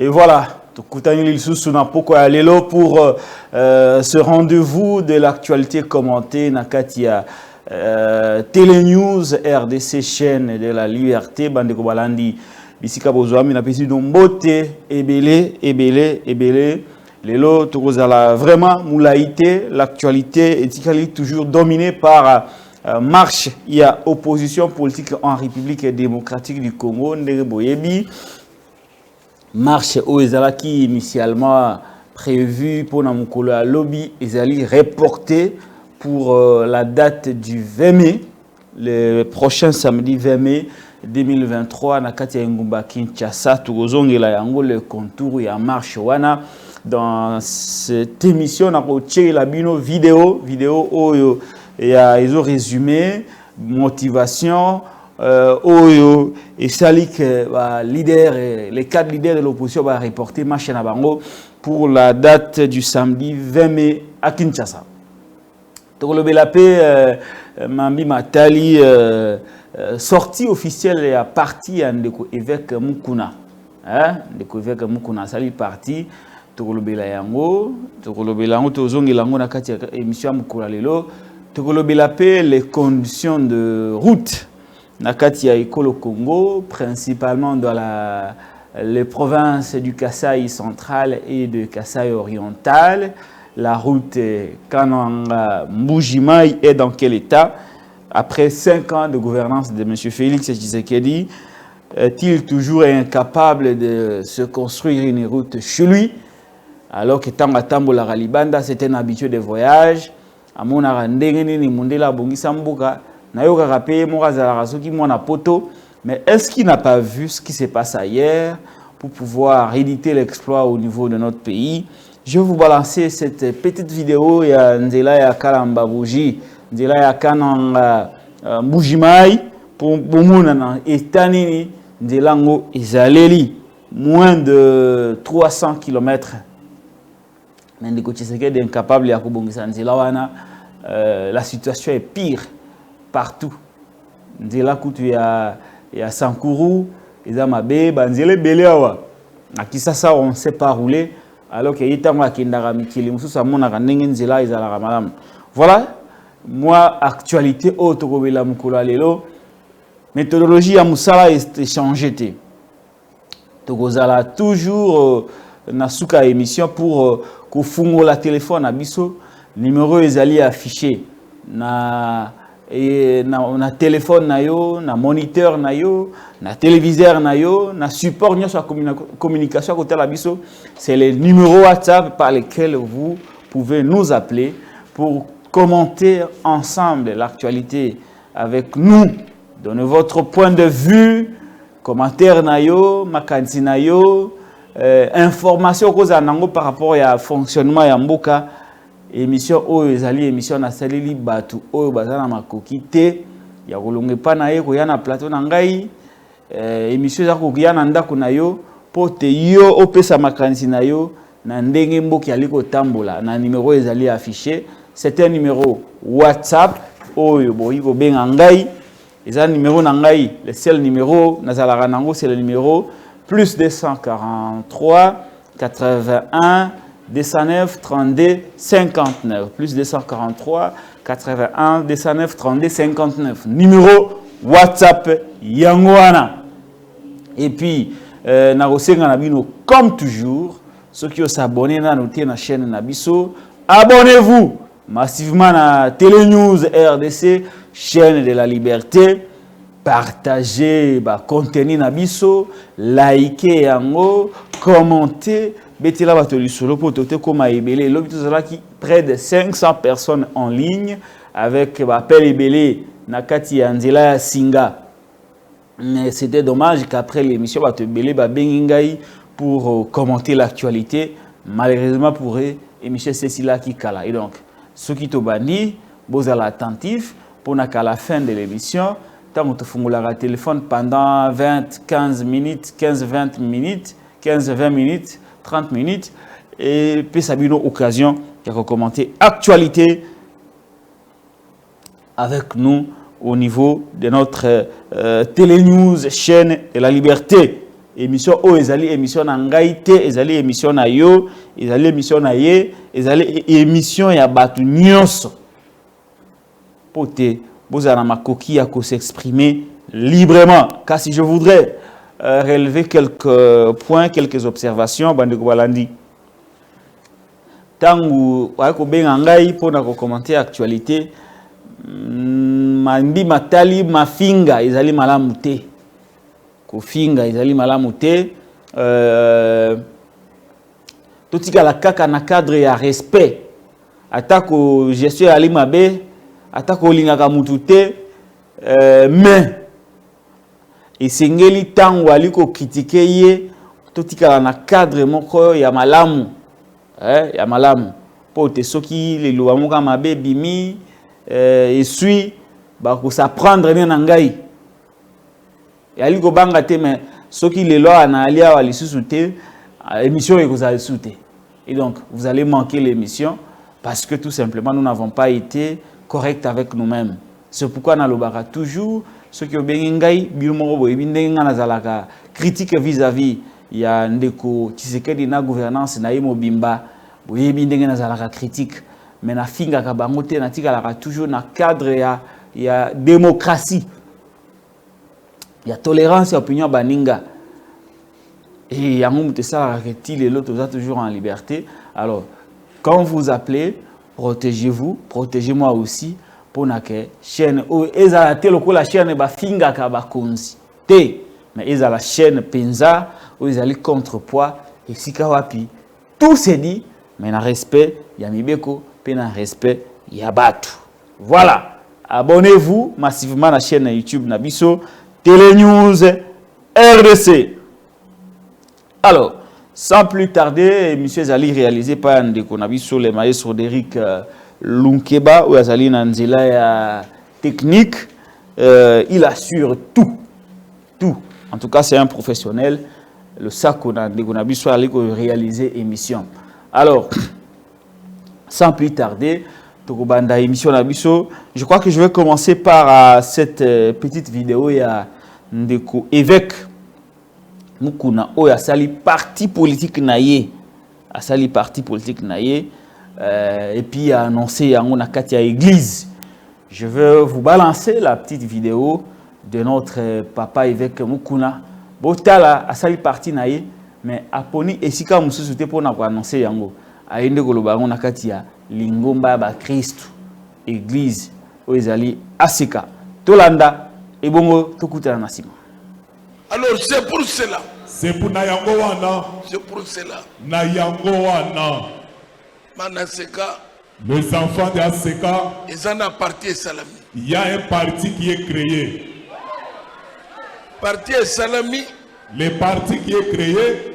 Et voilà, pour ce rendez-vous de l'actualité commentée, Nakatia Télénews, RDC, chaîne de la liberté, Bandeko Balandi, Bisika Bozouami, Napesi Dombote, Ebele. Lelo, Tokozala, vraiment, moulaïté, l'actualité est toujours dominée par marche. Il y a opposition politique en République démocratique du Congo, Ndeboyebi. Marche au Ezalaki initialement prévue pour Namukolo à lobby, Ezali reporté pour la date du 20 mai, le prochain samedi 20 mai 2023, Nakati Ngumba Kinshasa, Tokozongela yango le contour ya marche wana. Dans cette émission, on a retiré la vidéo oyo et ils ont résumé motivation oyo et sali que les 4 leaders de l'opposition va reporter marche na bango pour la date du samedi 20 mai à Kinshasa. Tokolobela pe Mambi Matali sortie officielle et parti ndeko évêque Mukuna, ndeko évêque Mukuna sali parti. Tokolobela yango tozongela yango na kati ya émission mukula lelo. Tokolobela pe les conditions de route na kati ya Ekolo Congo, principalement dans les provinces du Kasaï central et de Kasaï oriental. La route Kananga Mbujimai est dans quel état? Après 5 ans de gouvernance de M. Félix Tshisekedi, est-il toujours incapable de se construire une route chez lui? Alors que Tanga Tambola Ralibanda, c'était un habitué de voyage. À mon arandengeni ni mundela bongisa mbuka. Nayoka rapé morazala rasoki mwana poto. Mais est-ce qu'il n'a pas vu ce qui s'est passé hier pour pouvoir éditer l'exploit au niveau de notre pays? Je vais vous balancer cette petite vidéo. Il y a Nzela ya Kalamba Bouji, Nzela ya Kananga Mbujimai pour Mounana et Tanini, Nzelango et Zaleli. Moins de 300 km. Mais les Tshisekedi est incapable de kubongisa nzela wana. La situation est pire partout. Nzela kutu ya Sankuru, Ezamabe, banzele belewa. À Kisasa on ne sait pas rouler alors que yitanga kindara mikili mususa mona kanenge nzela ezala madame. Voilà, moi actualité otokobela mukolo lelo. Méthodologie ya musala est changée. Tokozala toujours nasuka émission pour kufungo la téléphone à biso numéro ezali affiché na téléphone na yo na moniteur na yo na téléviseur na yo na support nyo sa communication côté la biso, c'est les numéros WhatsApp par lesquels vous pouvez nous appeler pour commenter ensemble l'actualité avec nous. Donnez votre point de vue, commentaire na yo, makanzi na yo, information par rapport au fonctionnement ya mboka. Émission oyo ezali émission na saleli batu oyo bazana makoki te ya kolonge pa na ye ko yana plateau na ngai, émission za ko yana ndako na yo pote yo opesa makanisi na yo na ndenge mboki aliko tambola na numéro ezali affiché. C'est un numéro WhatsApp oyo boyi ko benga ngai, eza numéro na ngai, le seul numéro nazala nango c'est le numéro plus 243 81 209 32 59 plus 243 81 209 32 59 numéro WhatsApp Yangwana. Et puis narosenga nabino comme toujours ceux qui ont s'abonné na noter na chaîne Nabiso, abonnez-vous massivement à Télénews RDC, chaîne de la liberté. Partagez contenu Nabiso, likez yango, commentez. Betela batoli solo pour tote koma ebele lobitozalaki près de 500 personnes en ligne avec appel ebele nakati ya nzela singa. Mais c'était dommage qu'après l'émission bato ebele ba bengingai pour commenter l'actualité. Malheureusement pour eux émission Cécilia qui kala. Et donc ceux qui tobani bozala attentif pour qu'à la fin de l'émission tant que tu fungola téléphone pendant 15 minutes 20 minutes 30 minutes et puis ça a une occasion de commenter actualité avec nous au niveau de notre Télénews chaîne de la liberté. émission o ezali émission na ngai te, ezali émission na yo, ezali émission na ye, ezali émission ya batu nyonso. Pote, bozana makoki ya ko s'exprimer librement. Car si je voudrais relever quelques points, quelques observations, bande ko balandi. Tangu wa ko benga ngai pona ko commenter actualité, mambi matali mafinga ezali malamu te. Kofinga ezali malamu te. Totika la kaka na cadre ya respect. Atako gestion ali mabe, atako lingaka mutu te, mais esengeli tangu ali ko critiquer ye, totika na cadre moko ya malamu. Ya malamu. Po te soki le loba moka mabe bimi esui ba ko s'apprendre na ngai. Yali ko banga te mais soki le lois na alia wa lisusu te, émission et vous allez sauter. Et donc vous allez manquer l'émission parce que tout simplement nous n'avons pas été corrects avec nous-mêmes. C'est pourquoi na lobaka toujours ceux qui obengi ngai bilmo bo ebindenga na zalaka critique vis-à-vis ya ndeko Tshisekedi na gouvernance na yemo bimba bo ebindenga na zalaka critique mais na finga ka bango te na tika la toujours na cadre ya démocratie. Il y a tolérance et opinion baninga. Et il y a un ça et l'autre toujours en liberté. Alors, quand vous appelez, protégez-vous, protégez-moi aussi pour que chaîne ou ezala te loko la chaîne ba finga ka ba konzi. Te, mais ezala chaîne penza ou ezali contrepoids et sika wapi. Tout c'est dit, mais na respect ya mibeko, pe na respect ya batu. Voilà. Abonnez-vous massivement à la chaîne YouTube Nabiso Télé News RDC. Alors, sans plus tarder, M. Zali réalisé par Ndeko Nabiso, le maestro d'Eric Lunkeba, ou Azali Nanzela technique, il assure tout. Tout. En tout cas, c'est un professionnel. Le sac Ndeko Nabiso a réalisé émission. Alors, sans plus tarder, Tokobanda émission Nabiso, je crois que je vais commencer par cette petite vidéo. Il y a Ndeko évêque Mukuna Oya Sali parti politique naïe, a sali parti politique naïe, et puis a annoncé en a Katia église. Je vais vous balancer la petite vidéo de notre papa évêque Mukuna. Botala a sali parti naïe, mais aponi esika mususu pour annoncer yango. A ende koloba on a Katia lingomba ba Christ église oezali asika. Tolanda et bongo tokuta nasima. Alors c'est pour cela. C'est pour Nayangowana. C'est pour cela. Nayangowana. Manaseka. Les enfants de Aseka. Ils en ont parti Salami. Il y a un parti qui est créé. Parti Salami. Le parti qui est créé.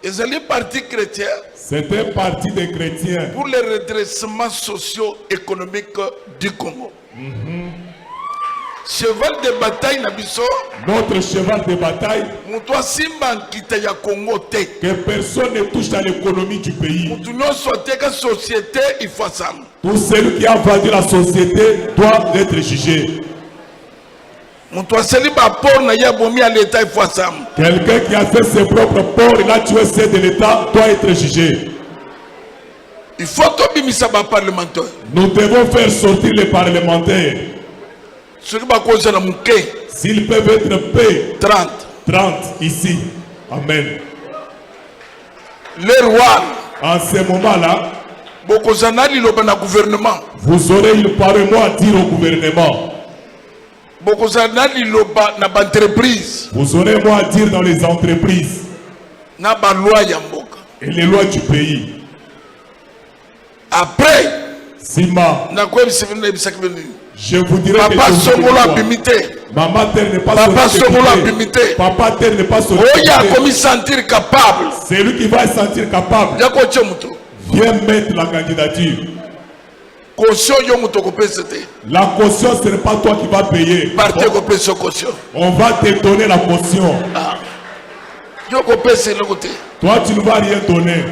Ils sont les partis chrétiens. C'est un parti des chrétiens. Pour le redressement socio-économique du Congo. Cheval de bataille Nabiso. Notre cheval de bataille. Que personne ne touche à l'économie du pays. Tout celui qui a vendu la société doit être jugé. Quelqu'un qui a fait ses propres ports et l'a tué ceux de l'État doit être jugé. Il faut que parlementaire. Nous devons faire sortir les parlementaires. S'ils peuvent être paix, 30 ici. Amen. Le roi, en ce moment-là, gouvernement. Vous aurez une parole à dire au gouvernement. Vous aurez mot à dire dans les entreprises. Et les lois du pays. Après, Sima, je vous dirai Papa Songola Maman Terre n'est pas Papa Songola bimité. Papa Terre n'est pas sorti. Sentir capable. C'est lui qui va se sentir capable. Viens mettre la candidature. La caution, ce n'est pas toi qui vas payer. On va te donner la caution. Toi, tu ne vas rien donner.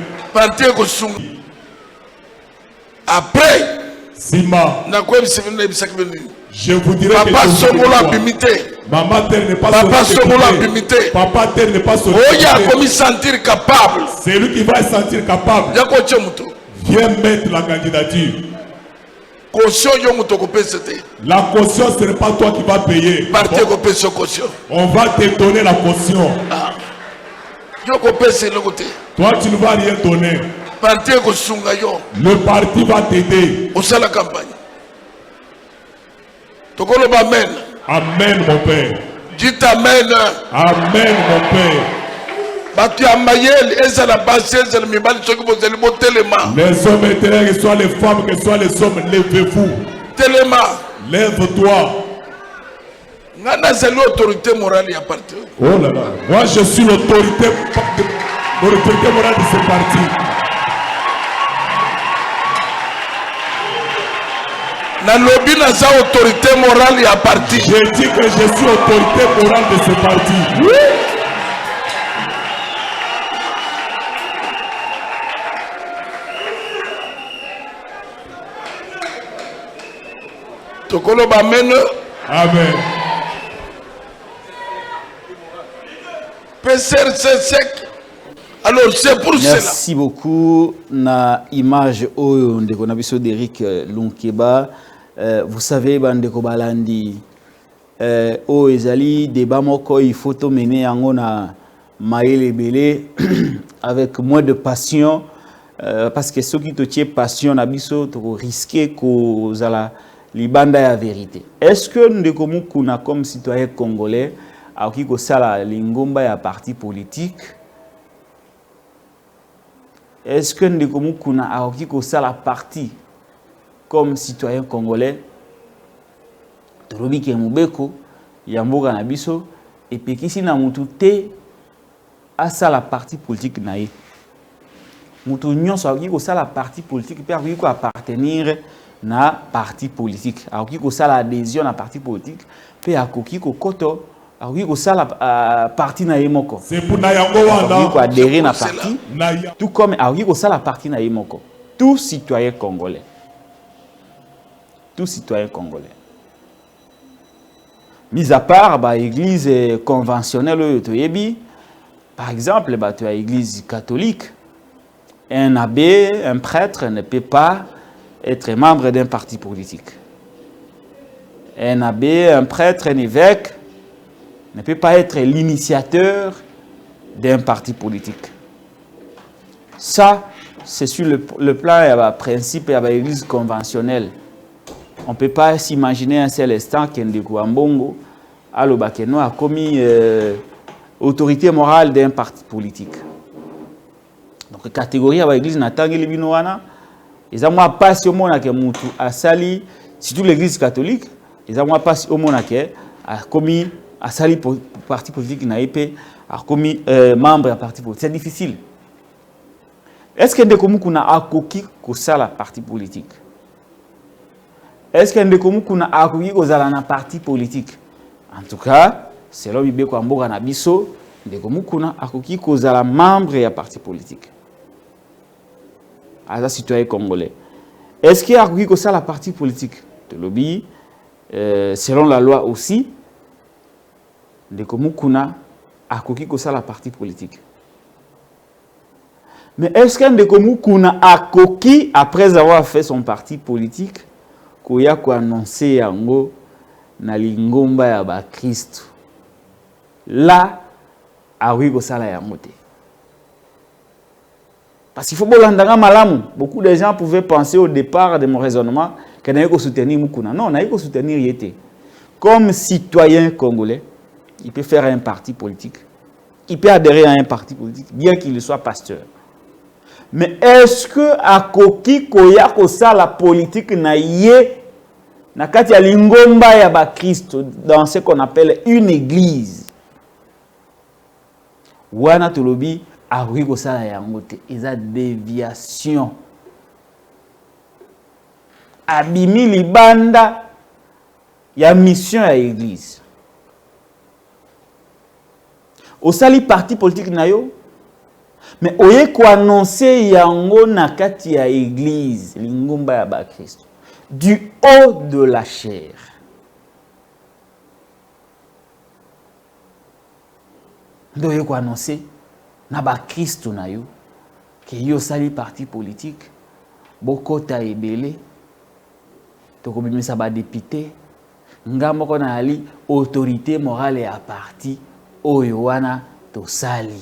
Après, Sima, Je vous dirai Papa que Songola Bimité. Maman Terre n'est pas Papa Songola Bimité. Papa Terre n'est pas sollicité. Oh, il a commis sentir capable. C'est lui qui va se sentir capable. Viens mettre la candidature. La caution, ce n'est pas toi qui vas payer. On va te donner la caution. Toi, tu ne vas rien donner. Le parti va t'aider. Amen. Amen, mon père. Dites amen. Amen, mon père. Les hommes éternels, que ce soit les femmes, que ce soit les hommes, levez-vous. Lève-toi. Oh là là. Moi, je suis l'autorité morale de ce parti. Autorité morale à parti. Je dis que je suis autorité morale de ce parti. Oui. Amen. Alors c'est pour cela. Merci beaucoup. Na image oyo ndeko na biso d'Eric Lunkeba. Vous savez bandeko balandi o ezali débat moko il faut to mener yango na maele belé avec moins de passion parce que ceux qui te tient passion na biso to risquer ko zala libanda ya vérité. Est-ce que ndeko mukuna comme citoyen congolais akoki ko sala lingomba ya parti politique? Est-ce que ndeko mukuna akoki ko sala parti comme citoyen congolais, Torobi Kemubeko, Yamboga Nabiso, et Pekisi na mutute à ça la partie politique naïe. Moutou nyon sa ko ça la partie politique, puis ko appartenir na parti politique. Alors ko ça l'adhésion na parti politique, puis akoki ko koto, ko ça la parti naïe moko. C'est pour na yango wana. Ko adhérer na parti. Tout comme ko ça la parti naïe moko. Tout citoyen congolais. Tout citoyen congolais. Mis à part l'église conventionnelle, par exemple, l'église catholique, un abbé, un prêtre ne peut pas être membre d'un parti politique. Un abbé, un prêtre, un évêque ne peut pas être l'initiateur d'un parti politique. Ça, c'est sur le plan du principe de l'église conventionnelle. On ne peut pas s'imaginer un seul instant qu'Ndeko Ambongo a commis autorité morale d'un parti politique. Donc, la catégorie de l'église Natangi Libinoana, ils ont pas si au monde que Moutou a sali, surtout l'église catholique, ils ont pas si au monde a commis a sali parti politique naïpe, a commis membre d'un parti politique. C'est difficile. Est-ce que Ndeko Mukuna a coquille que ça la parti politique? Est-ce que Ndeko Mukuna a accueilli aux alana parti politique? En tout cas, selon Ibeko Amboga Nabiso, Ndeko Mukuna a accueilli aux alana membre et parti politique. À la citoyen congolais. Est-ce qu'il a accueilli aux la parti politique? De lobby, selon la loi aussi, Ndeko Mukuna a accueilli aux la parti politique. Mais est-ce que Ndeko Mukuna a accueilli après avoir fait son parti politique? Koya ko annoncer yango na lingomba ya ba Christ. Là a oui ko sala yango te. Parce qu'il faut bolandanga malamu. Beaucoup de gens pouvaient penser au départ de mon raisonnement que n'a ko soutenir Mukuna. Non, n'a ko soutenir yete. Comme citoyen congolais, il peut faire un parti politique. Il peut adhérer à un parti politique bien qu'il soit pasteur. Mais est-ce que à koki koya ko sala politique na yé na kati ya lingomba ya ba Christ dans ce qu'on appelle une église? Wana tolobi a oui ko sala yango te, eza déviation. Abimi libanda ya mission ya église. Osali parti politique na yo, mais oye ko annoncer yango na kati ya église lingomba ya ba Christ. Du haut de la chair. ndoyo ko annoncer na ba Kristo na yo que yo sali parti politique bokota ebele to ko bimisa ba député ngambo ko na ali autorité morale ya parti oyo wana to sali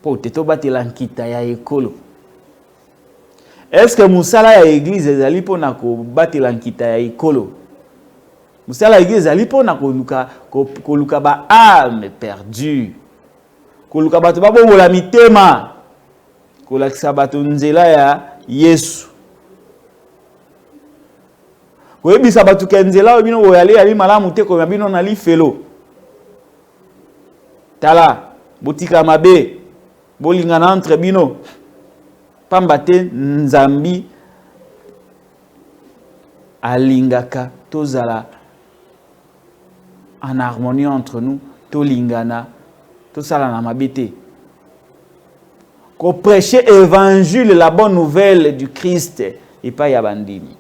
po te to batela nkita ya ekolo. Est-ce que musala ya église ezali pona ko batela nkita ya ekolo? Musala ya église ezali pona ko luka ba âme perdue. Ko luka bato ba bobola mitema. Ko lakisa bato nzela ya Yesu. Ko yebisa bato ke nzela oyo bino boyali ali malamu te ko bino na li felo. Tala botika mabe bolingana entre bino. Pambate nzambi alingaka tozala en harmonie entre nous, to lingana to sala na mabete. Ko prêcher évangile, la bonne nouvelle du Christ et pas yabandimi.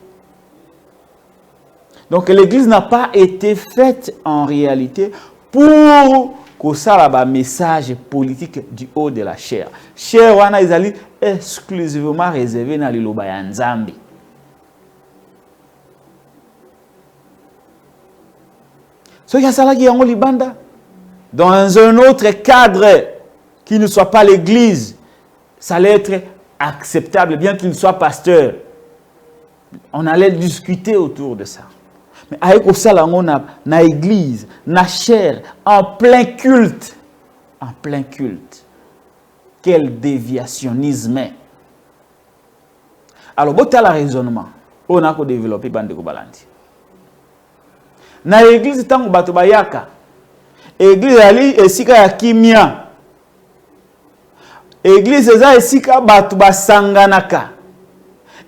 Donc l'église n'a pas été faite en réalité pour que ça là message politique du haut de la chair. Chair wana izali exclusivement réservé na liloba ya Nzambe. Ce qui a ça qui en libanda dans un autre cadre qui ne soit pas l'église, ça allait être acceptable bien qu'il soit pasteur. On allait discuter autour de ça. Mais avec ça là on a na église, na chair en plein culte. En plein culte. Quel déviationnisme. Alors, bon, t'as le raisonnement. On a développé bande de Balandi. Na église tango bato bayaka. Église ali esika ya kimia. Église eza esika bato basanganaka.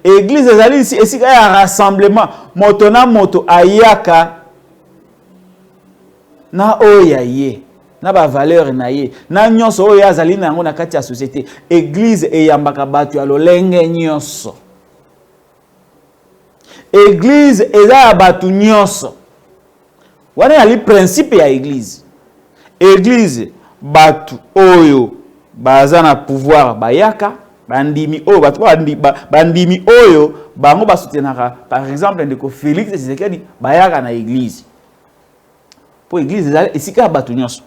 Église ezali esika ya rassemblement. Moto na moto ayaka na oya ye. Na ba valeur na ye. Na nyonso oyo azali na yango na kati ya société. Église eyambaka bato ya lolenge nyonso. Église eza ya bato nyonso. Wana yali principe ya église. Église bato oyo baza na pouvoir bayaka. Bandimi oyo bato bandimi oyo bango basoutenaka par exemple ndeko Félix Tshisekedi bayaka na église. Po église ezali esika bato nyonso.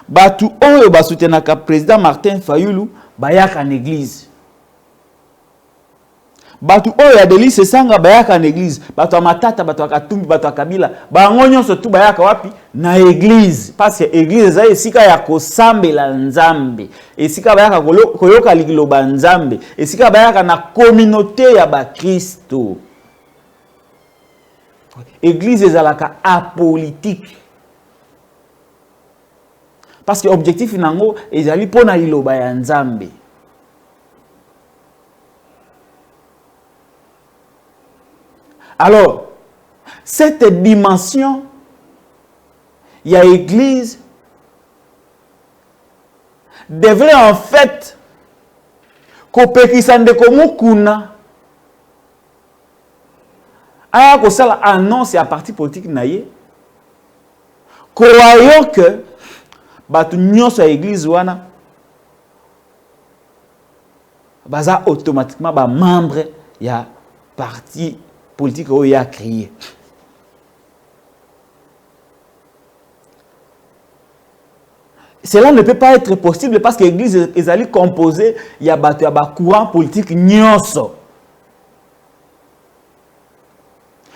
Batu oyo basoutenaka président Martin Fayulu bayaka na église. Batu oyo ya Delice Sanga bayaka na église. Batu Matata, batu Katumbi, batu Kabila bango nyonso tu bayaka wapi na église. Parce que église eza esika ya kosambela Nzambe. Esika bayaka koyoka liloba Nzambe. Esika bayaka na communauté ya ba Kristo. Église ezalaka apolitique. Parce que l'objectif nango ezali pona liloba ya Nzambe. Alors, cette dimension, il y a église, devrait en fait kopekisande komukuna. Aya ko sala annonce à parti politique naye. Croyons que batu nyonso ya église wana baza automatiquement ba membre ya parti politique oyo ya créé. Cela ne peut pas être possible parce que l'église est allée composée il y a batu ya ba courant politique nyonso.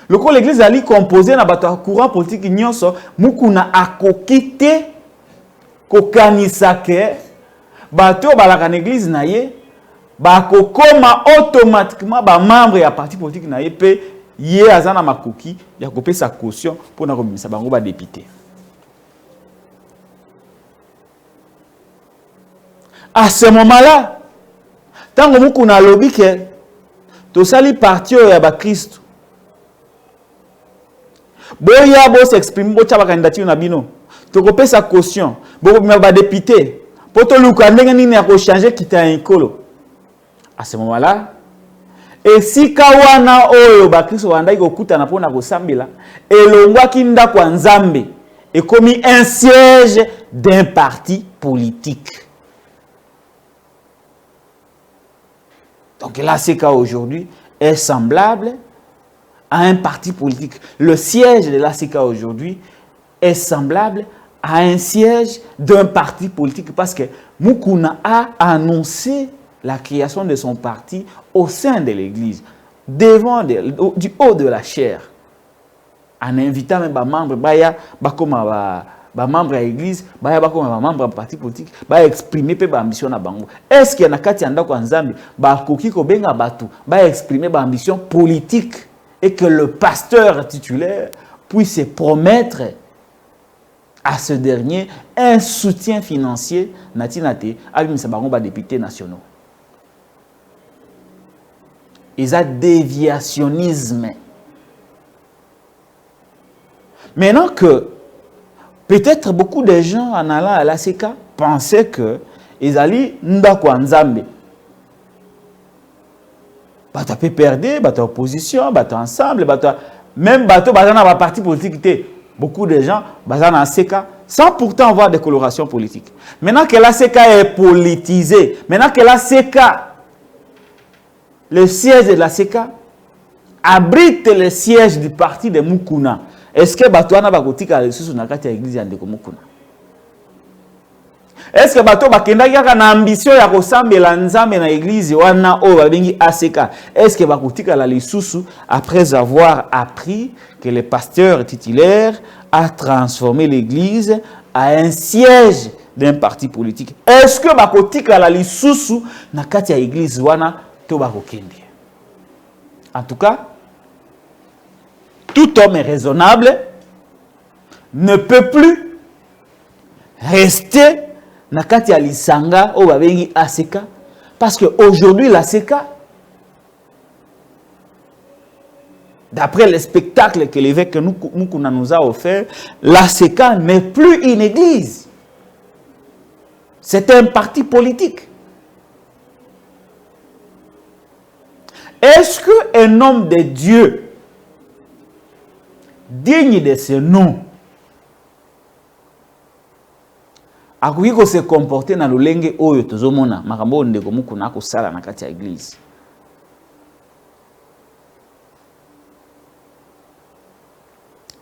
Le coup l'église est allée composée na batu ya courant politique nyonso mukuna akokite kokanisa ke bato balaka na église na ye bakokoma automatiquement ba membre ya parti politique na ye pe ye azana makoki ya kopesa caution pour na komisa bango ba député. À ce moment-là, tango mukuna lobi ke to sali parti ya ba Christ boya bo s'exprime bo tshaba candidature na bino to kopesa caution bo ba député poto luka ndenge nini ya ko changer kita ekolo. À ce moment-là, et si kawana oyo ba Kristo wandai kokuta na pona kosambela elongwa kinda kwa Nzambe et commis un siège d'un parti politique. Donc l'ACK aujourd'hui est semblable à un parti politique. Le siège de l'ACK aujourd'hui est semblable à un siège d'un parti politique parce que Mukuna a annoncé la création de son parti au sein de l'église, du haut de la chaire, en invitant même les membres, membres de l'église, membres du parti politique, exprimer l'ambition na bango. Est-ce qu'il y a un kati anda kwa nzambe koki ko benga batu exprimer l'ambition politique et que le pasteur titulaire puisse promettre à ce dernier un soutien financier natinate abimisa bango ba députés nationaux. Ils ont déviationnisme. Maintenant que peut-être beaucoup de gens en allant à l'ACK pensaient que ils allaient ndakwa nzambe. Bata peut perdre, bata opposition, bata ensemble, bata même bateau bazana ba parti politique. Beaucoup de gens bazana ACK sans pourtant avoir des colorations politiques. Maintenant que l'ACK est politisé, maintenant que l'ACK, le siège de l'ACK abrite le siège du parti de Mukuna. Est-ce que Batouana va kotika les sous na kati ya église yandeko Mukuna? Est-ce que Batou bakenda yaka na ambition ya kosambela nzambe na église wana o babengi ACK? Est-ce que bakotika la lisusu après avoir appris que le pasteur titulaire a transformé l'église à un siège d'un parti politique? Est-ce que bakotika la lisusu na kati ya église wana to bakokende? En tout cas, tout homme raisonnable ne peut plus rester na kati ya lisanga o babengi ACK parce que aujourd'hui l'ACK, d'après le spectacle que l'évêque Mukuna nous a offert, l'ACK n'est plus une église. C'est un parti politique. Est-ce qu'un homme de Dieu digne de ce nom a pu se comporter dans le lenge oyo tozomona makambo ndeko Mukuna ko sala na kati ya église?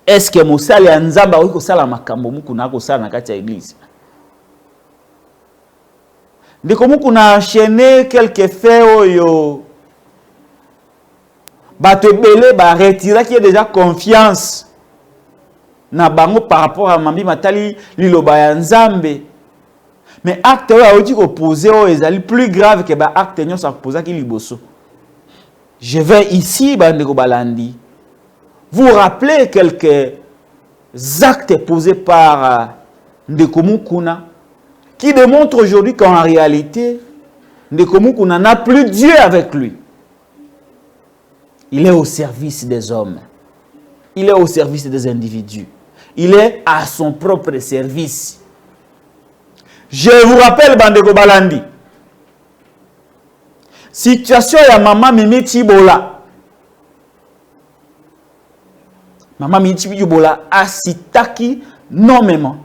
Est-ce que mosali ya nzamba ko sala makambo Mukuna ko sala na kati ya église? Ndeko Mukuna enchaîné quelques faits oyo bato belé ba retirer qui a déjà confiance na bango par rapport à mambi matali liloba ya nzambe. Mais acte oyo oti ko poser o ezali plus grave que ba acte nyonso akopoza ki liboso. Je vais ici bandeko balandi vous rappeler quelques actes posés par Ndeko Mukuna qui démontrent aujourd'hui qu'en réalité Ndeko Mukuna n'a plus Dieu avec lui. Il est au service des hommes. Il est au service des individus. Il est à son propre service. Je vous rappelle, Bandeko Balandi, situation ya Maman Mimi Chibola. Maman Mimi Chibola a citaki nommément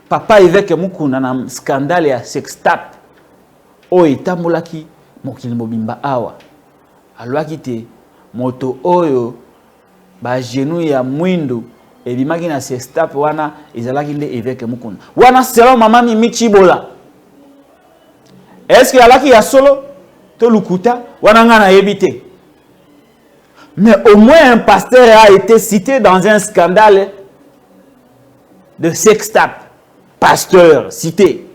Papa évêque Mukuna na scandale ya sextape. O etambolaki mokili mobimba awa. Alwaki te moto oyo ba genou ya mwindo ebimaki na sextape wana ezalaki nde évêque Mukuna. Wana selon Maman Mimi Chibola. Est-ce que alaki ya solo to lukuta wana ngana yebite? Mais au moins un pasteur a été cité dans un scandale de sextape. Pasteur cité.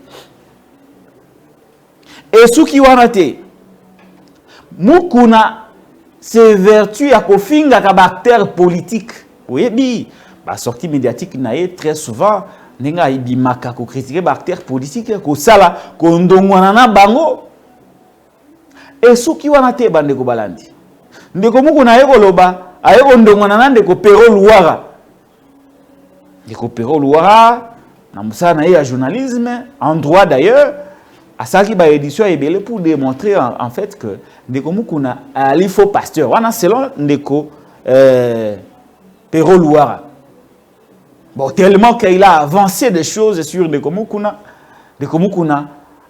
Et ce qui wana te Mukuna c'est vertu à kofinga caractère politique. Oui, bi ba sortie médiatique naé très souvent nenga ibimaka ko critiquer caractère politique ko sala ko ndongwana na bango. Et ce qui wana te bandeko balandi. Ndeko Mukuna yeko loba ayeko ndongwana na ndeko Pero Luara. Ndeko Pero Luara na musana na journalisme en droit d'ailleurs. À ça qui ba édition ebele pour démontrer en fait que Ndeko Mukuna ali faux pasteur wana selon Ndeko Pero Luara. Bon, tellement qu'il a avancé des choses sur Ndekomukuna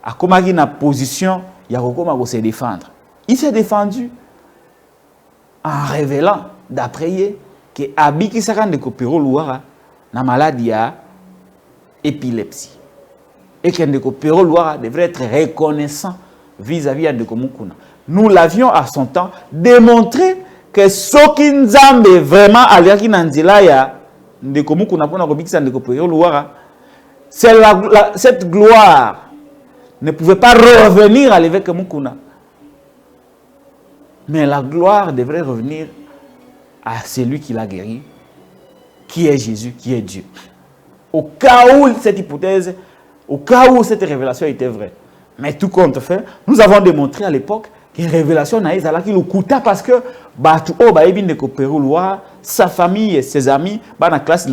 a comme une position, il a comme se défendre. Il s'est défendu en révélant, d'après lui, que Abiki Sakan de Kopero Louara na maladie à épilepsie. Et que Ndekopero Louara devrait être reconnaissant vis-à-vis de Ndekomukuna. Nous l'avions à son temps démontré que Soki Nzambe vraiment aliaki nanzila ya Ndekomukuna pona kobikisa Ndekopero Louara, cette gloire ne pouvait pas revenir à l'évêque Mukuna. Mais la gloire devrait revenir à celui qui l'a guéri, qui est Jésus, qui est Dieu. Au cas où cette hypothèse, au cas où cette révélation était vraie. Mais tout compte fait, nous avons démontré à l'époque que la révélation n'a pas été le coûta parce que sa famille et ses amis, dans la classe,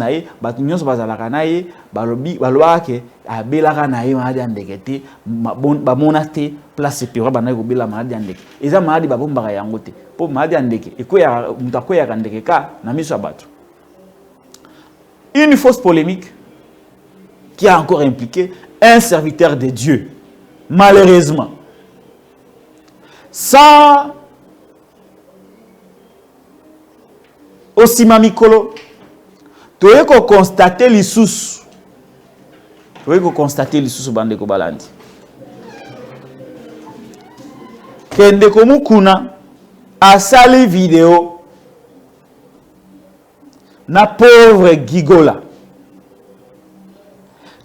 place pira bana ko bela maadi andeke eza maadi babombaka yango te po maadi andeke ekoya mutakoya kandeke ka na miso bato. Une fausse polémique qui a encore impliqué un serviteur de Dieu, malheureusement, sans Osima Mikolo, tu as constaté l'issous, bandeko balandi. Ndekomukuna a sali vidéo na pauvre Gigola.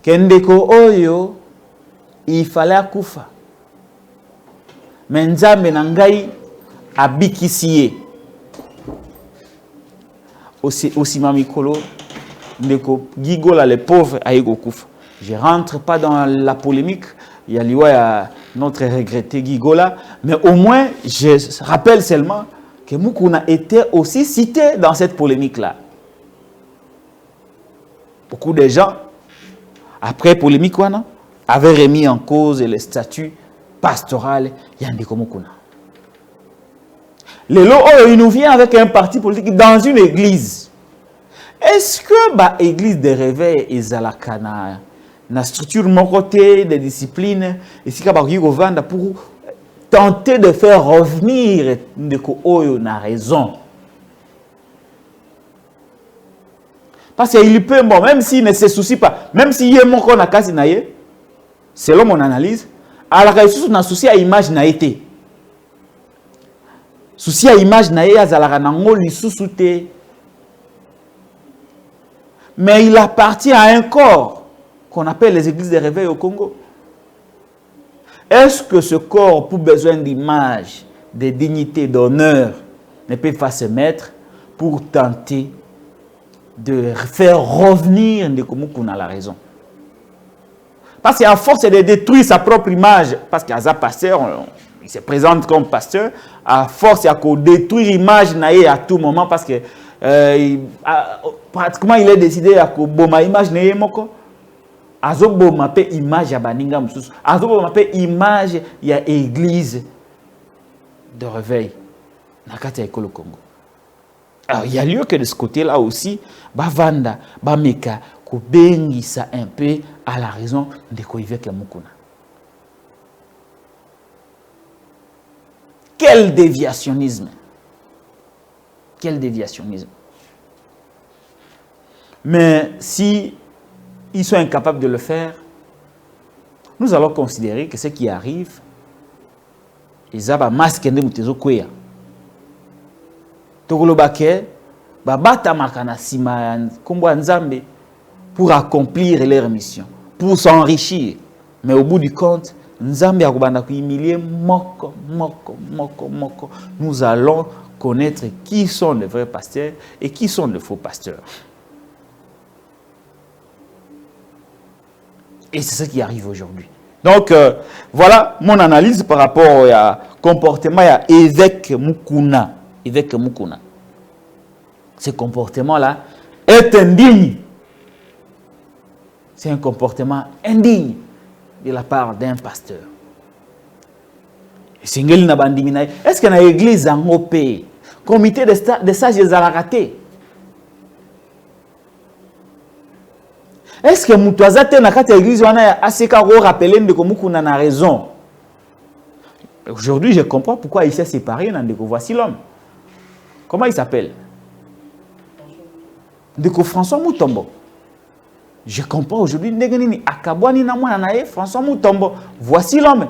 Kendeko oyo il fallait akufa. Menzambe na ngai abikisiye. Osima Mikolo ndeko Gigola le pauvre ayego kufa. Je rentre pas dans la polémique. Il y a notre regretté Gigola, mais au moins, je rappelle seulement que Mukuna était aussi cité dans cette polémique-là. Beaucoup de gens, après polémique, avaient remis en cause le statut pastoral Yandeko Mukuna. Le lot, il nous vient avec un parti politique dans une église. Est-ce que l'église de réveil est à la Cana? La structure de mon côté, des disciplines, ici, pour tenter de faire revenir Ndeko Oyo na raison. Parce qu'il peut, bon, même s'il ne se soucie pas, même s'il y a mon corps na kasi naye, selon mon analyse, alors qu'il na souci à image na été. Souci à image na ye azalaka nango lisusu te. Mais il appartient à un corps qu'on appelle les églises de réveil au Congo. Est-ce que ce corps, pour besoin d'image, de dignité, d'honneur, ne peut pas se mettre pour tenter de faire revenir Ndekomukuna à la raison? Parce qu'à force de détruire sa propre image, parce qu'il y a un pasteur, il se présente comme pasteur, à force de détruire l'image à tout moment, parce que pratiquement il est décidé à boma image naye moko. Azobo mape image ya baninga mususu. Azobo mape image ya église de réveil. Nakati ya ekolo Congo. Alors il y a lieu que de ce côté-là aussi, bavanda, bameka, ko bengisa un peu à la raison de Koiveke Mukuna. Quel déviationnisme! Quel déviationnisme! Mais si ils sont incapables de le faire, nous allons considérer que ce qui arrive, ils ont un masque de mutezo kweya. Togolobake, babata makana sima kombo nzambe pour accomplir leur mission, pour s'enrichir. Mais au bout du compte, nzambe akobanda ko humilier moko. Nous allons connaître qui sont les vrais pasteurs et qui sont les faux pasteurs. Et c'est ce qui arrive aujourd'hui. Donc, voilà mon analyse par rapport au comportement de l'évêque Mukuna. Ce comportement-là est indigne. C'est un comportement indigne de la part d'un pasteur. Est-ce que dans l'église en OP, comité de sages des raté? Est-ce que Moutouazate na kati église wana aseka ko rappeler ndeko Mukuna na raison? Aujourd'hui, je comprends pourquoi il s'est séparé ndeko voici l'homme. Comment il s'appelle? Ndeko François Mutombo. Je comprends aujourd'hui ndenge nini akabwani na mwana na ye François Mutombo. Voici l'homme.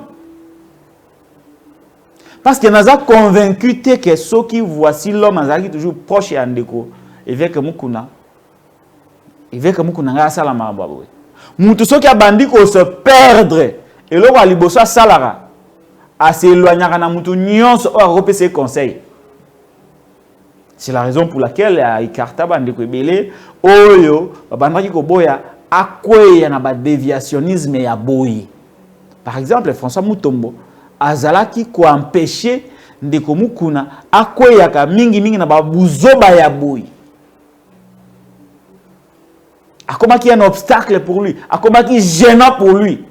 Parce que nous avons convaincu que ceux qui voici l'homme est toujours proche de Ndeko, évêque Mukuna. Évêque Mukuna nga salama babwe. Mutu ceux qui a bandi ko se perdre et le roi liboso salara a s'éloigner na mutu nyonso o repé ses conseils. C'est la raison pour laquelle Ikarta bandiko ebele oyo bandaki ko boya akweya na ba déviationnisme ya boyi. Par exemple François Mutombo azalaki ko empêcher ndeko Mukuna akweyaka mingi na babuzoba ya boyi. Akomaki un obstacle pour lui, akomaki gênant pour lui.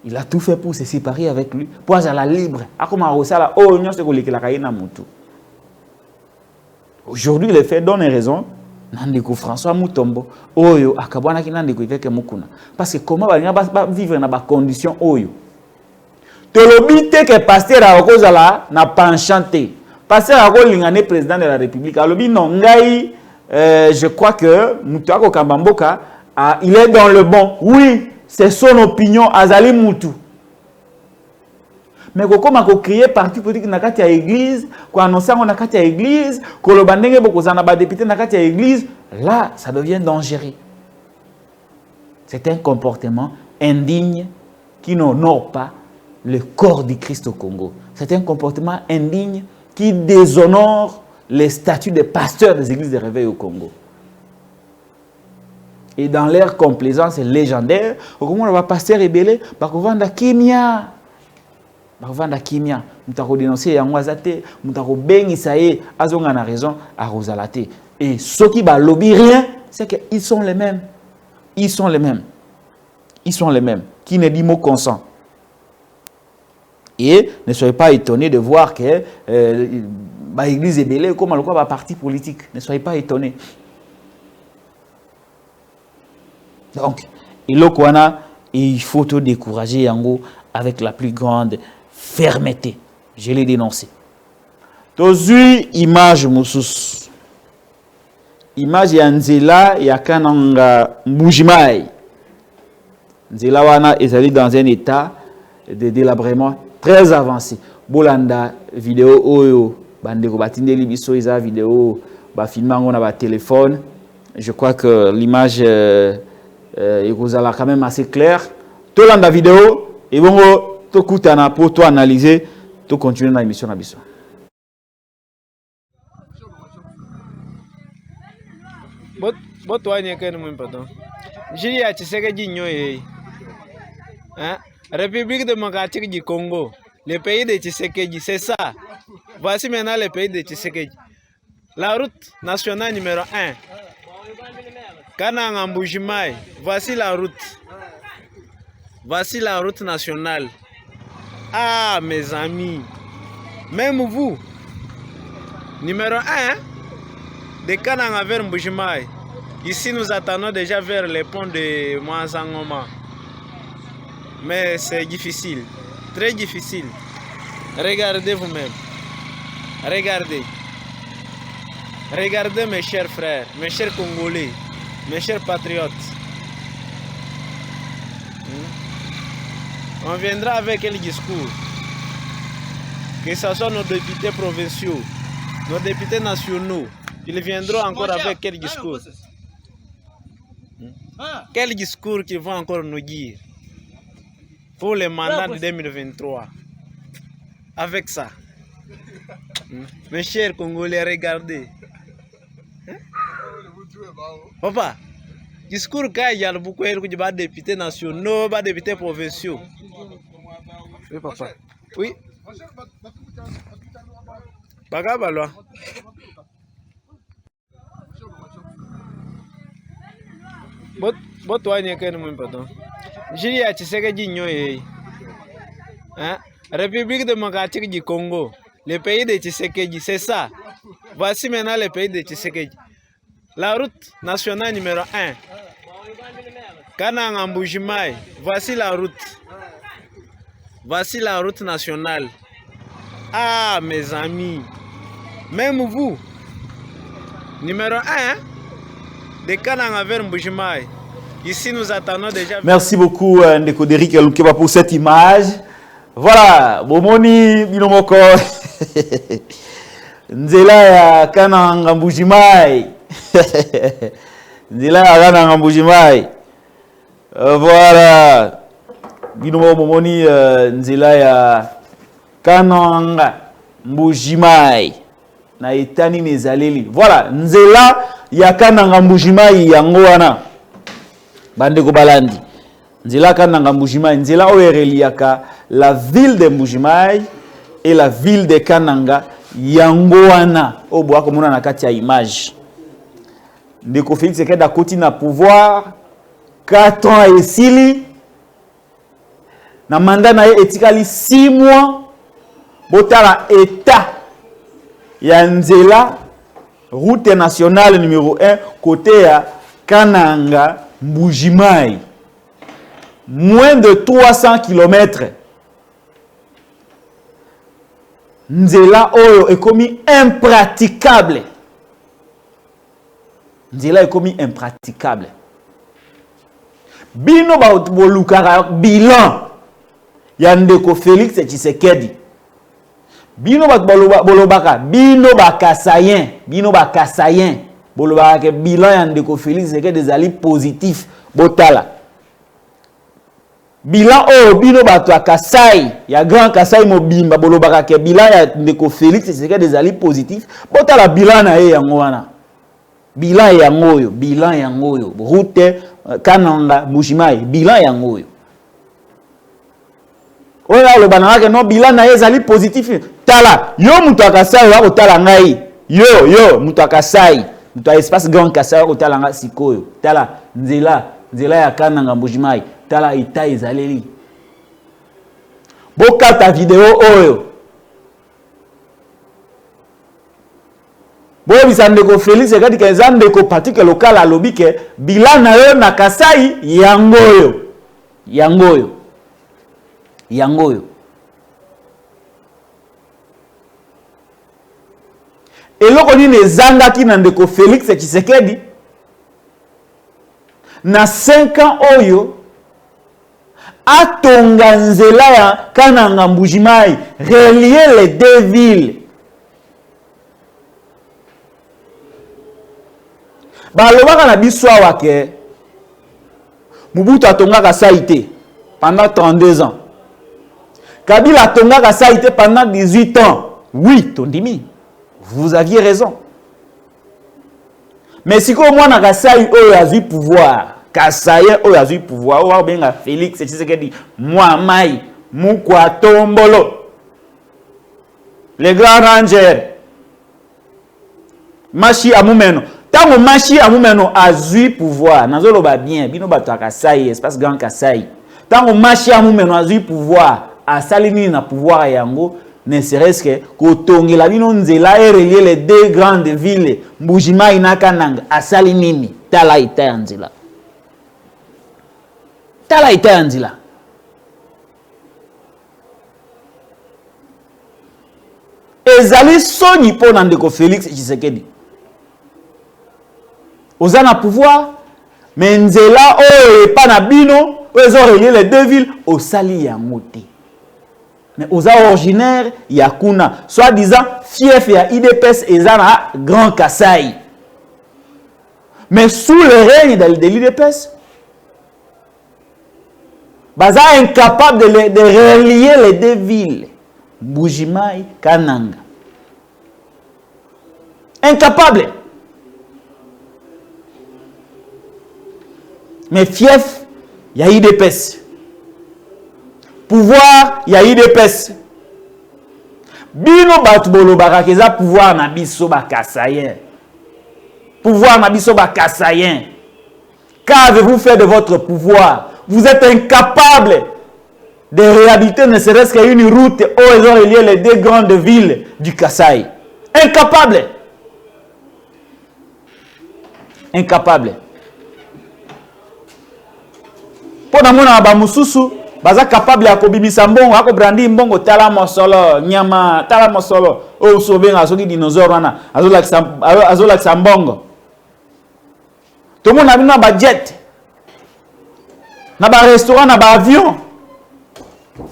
Il a tout fait pour se séparer avec lui, pour être libre. Akoma rosala o nyon se ko lekelaka na mutu. Aujourd'hui les faits donnent raison. Nandeko François Mutombo oyo akabwana ki nandeko évêque Mukuna. Parce que comment va vivre dans ba condition oyo. Tolobite que pasteur a kozala na penchanté. Pasteur a lingane président de la République. Alobi non ngai je crois que Moutouako Kambamboka il est dans le bon. Oui, c'est son opinion azali Moutou. Mais comment ko créer parti politique na kati ya église, ko annoncer na kati ya église, ko lo bandenge boko za na ba député na kati ya église, là ça devient dangereux. C'est un comportement indigne qui n'honore pas le corps du Christ au Congo. C'est un comportement indigne qui déshonore les statuts des pasteurs des églises de réveil au Congo. Et dans leur complaisance légendaire, comment on va pasteur rebelle, bakovanda kimia. Bakovanda kimia, mutako dénoncer yangwazate, mutako bengisaye, azonga na raison à Rosalate. Et ceux qui ba lobby rien, c'est qu'ils sont les mêmes. Ils sont les mêmes. Ils sont les mêmes. Qui ne dit mot consent. Et ne soyez pas étonnés de voir que l'église est belle comme le parti politique. Ne soyez pas étonnés. Donc, il faut te décourager Yango avec la plus grande fermeté. Je l'ai dénoncé. Tozu image musus. Image ya nzela ya kananga mbujimai. Nzela wana ezali dans un état de délabrement très avancé. Bolanda vidéo oyo bandeko batindeli biso eza vidéo ba filmango na ba téléphone. Je crois que l'image ekozala quand même assez claire. Tolanda vidéo et bongo to kutana pour toi analyser, to continuer na émission na biso. Bot wanye kene mwen pardon. Jili ya Tshisekedi nyoye. Hein? République démocratique du Congo, le pays de Tshisekedi, c'est ça. Voici maintenant le pays de Tshisekedi. La route nationale numéro 1. Kananga Mbujimai, voici la route. Voici la route nationale. Ah, mes amis, même vous, numéro 1, de Kananga vers Mbujimai. Ici, nous attendons déjà vers les ponts de Mouansangoma. Mais c'est difficile, très difficile. Regardez vous-même. Regardez. Regardez mes chers frères, mes chers Congolais, mes chers patriotes. On viendra avec quel discours? Que ce soit nos députés provinciaux, nos députés nationaux, ils viendront encore avec quel discours? Quel discours qu'ils vont encore nous dire pour le mandat de 2023? Avec ça. Mes chers Congolais, regardez. Papa, discours qu'il y a beaucoup de députés nationaux, de députés provinciaux. Oui, papa. Oui. Bagabalo. Bot wanye kene mwen pardon. Jili ya Tshisekedi nyoye. Hein? République démocratique du Congo, le pays de Tshisekedi, c'est ça. Voici maintenant le pays de Tshisekedi. La route nationale numéro 1. Kananga Mbuji-Mayi. Voici la route. Voici la route nationale. Ah, mes amis. Même vous. Numéro 1. De Kananga vers Mbuji-Mayi. Ici, nous attendons déjà. Merci beaucoup, Ndeko Derrick Lukeba, pour cette image. Voilà, Bomoni Binomoko. Nzela ya Kananga Mbuji-Mayi. Nzela ya Kananga Mbuji-Mayi. Voilà. Binomoko Bomoni Nzela ya Kananga Mbuji-Mayi. Na etani nezaleli. Voilà, Nzela ya Kananga Mbuji-Mayi yango wana. Bandeko balandi. Nzela Kananga Mbuji-Mayi, Nzela oyereliaka la ville de Mbuji-Mayi et la ville de Kananga yangoana oboa komona na kati ya image. Ndeko Félix Tshisekedi akoti na pouvoir 4 ans esili na mandat na ye etikali 6 mois botala état ya Nzela route nationale numéro 1 côté ya Kananga Mbuji-Mayi. Moins de 300 km. Nzela oyo ekomi impraticable. Nzela ekomi impraticable. Bino ba bolukara bilan ya Ndeko Félix Tshisekedi. Bino ba bolobaka bino ba kasayen, bino ba kasayen. Bolobaka ke bilan ya Ndeko Félix Tshisekedi ezali positif botala. Bilan oyo bino bato ya Kasai ya Grand Kasai mobimba bolobaka ke bilan ya Ndeko Félix Tshisekedi ezali positif botala bilan na ye yango wana. Bilan yango oyo route Kananga Mbuji-Mayi bilan yango oyo. Oyo alobana ke no bilan na ye ezali positif. Tala yo muto ya Kasai wa kotala ngai. Yo muto ya Kasai, muto ya espace Grand Kasai wa kotala nga sikoyo. Tala Nzela ya Kananga Mbuji-Mayi. Tala ita ezaleli. Bokata video oyo. Boyebisa Ndeko Félix Tshisekedi ke eza ndeko pratique local alobi ke bilan na yo na Kasai yangoyo. Eloko nini ezangaki na Ndeko Félix Tshisekedi na 5 ans oyo atonga Nzela ya Kananga Mbuji-Mayi, relier les deux villes. Balobaka na biso awa ke Mobutu atongaka Saïté pendant 32 ans. Kabila atongaka Saïté pendant 18 ans. Oui, tondimi. Vous aviez raison. Mais si ko mwana Kasai oyo azui pouvoir, Kasaye oyo azui pouvoir, oyo benga Félix Tshisekedi mwa mai mukwa tombolo. Le grand ranger Mashi Amumeno. Tango Mashi Amumeno azui pouvoir, nazolo ba bien, bino bato ya Kasai, espace Grand Kasai. Tango Mashi Amumeno azui pouvoir, asali nini na pouvoir yango, ne serait-ce que kotongela bino Nzela et relier les deux grandes villes, Mbuji-Mayi na Kananga, asali nini, tala ita ya Nzela. Tala ita ya Nzela. Ezali soni po na Ndeko Félix Tshisekedi. Oza na pouvoir, mais Nzela oyo epa na bino, oyo relier les deux villes, osali yango te. Mais oza originaire ya kuna, soit disant fief ya IDPS eza na Grand Kasai. Mais sous le règne de l'IDPS, baza incapable de relier les deux villes, Mbuji-Mayi, Kananga. Incapable. Mais fief ya IDPS. Pouvoir ya IDPS. Bino batu bolobaka keza pouvoir na biso ba Kasayen. Pouvoir na biso ba Kasayen. Qu'avez-vous fait de votre pouvoir? Vous êtes incapable de réhabiliter ne serait-ce qu'une route où ils ont relié les deux grandes villes du Kasai. Incapable. incapable. Pour na mona ba mususu baza capable ya kobimisa mbongo ako brandi mbongo tala mosolo nyama tala mosolo o sobenga azoki dinosaure wana azolakisa mbongo. Tout le monde a mis un jet, un restaurant, un avion.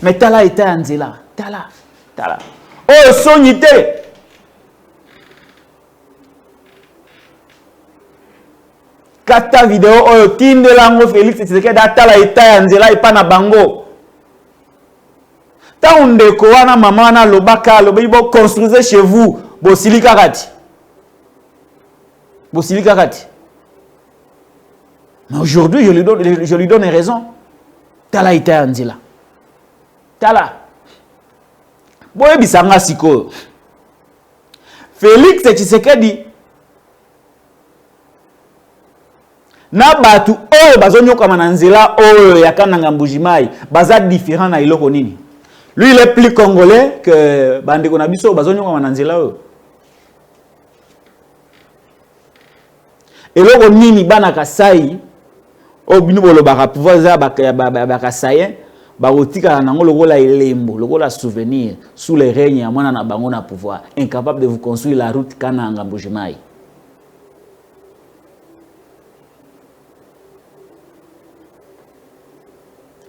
Mais Tala était en Zela. Tala. Oh, sonité. Kata vidéo, oh, Tinde Lango Félix, c'est que Tala était en Zela et pas na bango. Ta undeko wana maman na lobaka, lobibo construisez chez vous, Bosilika Kati. Mais aujourd'hui, je lui donne raison. Tala ite anzila. Tala. Boye bisanga siko. Félix Tshisekedi. Na batu oyo bazonyoka mananzela oyo yakananga mbujimai. Baza différent na iloko nini. Lui il est plus congolais que bandeko na biso bazonyoka mananzela oyo. Eloko nini bana Kasai o bino bolobaka pouvoir za baka sayen ba otika nango lokola elembo lokola souvenir sous les règnes ya mwana na bango na pouvoir, incapable de vous construire la route Kananga Mbujimai.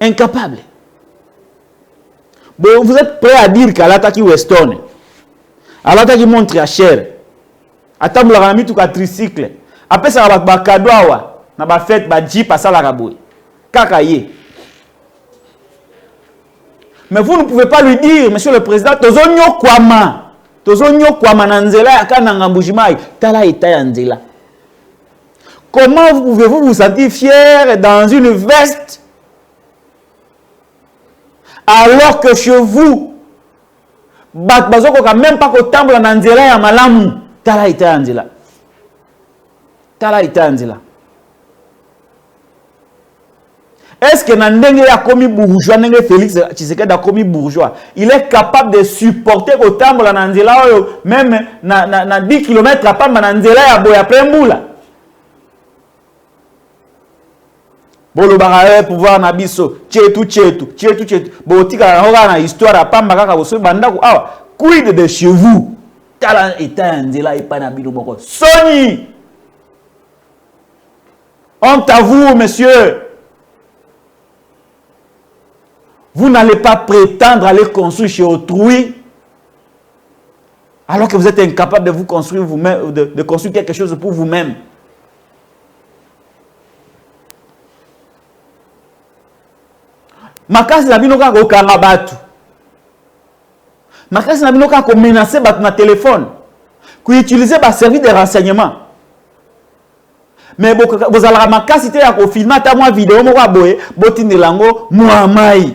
Incapable. Bon, vous êtes prêt à dire qu'Alataki Weston, Alataki montre à cher, attendre la rami tout ka tricycle, après ça ba cadeau wa na ba fête ba jeep à la raboui. Kakaye. Mais vous ne pouvez pas lui dire, monsieur le président, tozonyo kwama nanzela yakananga Mbujimai, tala ita nzela. Comment pouvez-vous vous sentir fier dans une veste alors que chez vous bazoko ka même pas ko tambla nanzela ya malamu, tala ita nzela. Tala ita nzela. Est-ce que Nandenge a commis bourgeois, Nandenge Félix Tshisekedi a commis bourgeois? Il est capable de supporter autant de Nanzela, même na 10 km à pas Nanzela ya boya prembula. Bolo barae pouvoir na biso, chetu. Botika na na histoire à pamba kaka boso bandaku awa. Quid de chez vous? Tala eta Nanzela et pas na bino boko. Soni! Honte à vous, monsieur! Vous n'allez pas prétendre aller construire chez autrui alors que vous êtes incapable de vous construire vous-même, de construire quelque chose pour vous-même. Makasi na bino kaka okanga batu. Makasi na bino kaka menacer batu na téléphone. Ku utiliser ba service de renseignement. Mais vous allez makasi te ya ko filmer ta moi vidéo mo kwa boye botindelango muamai.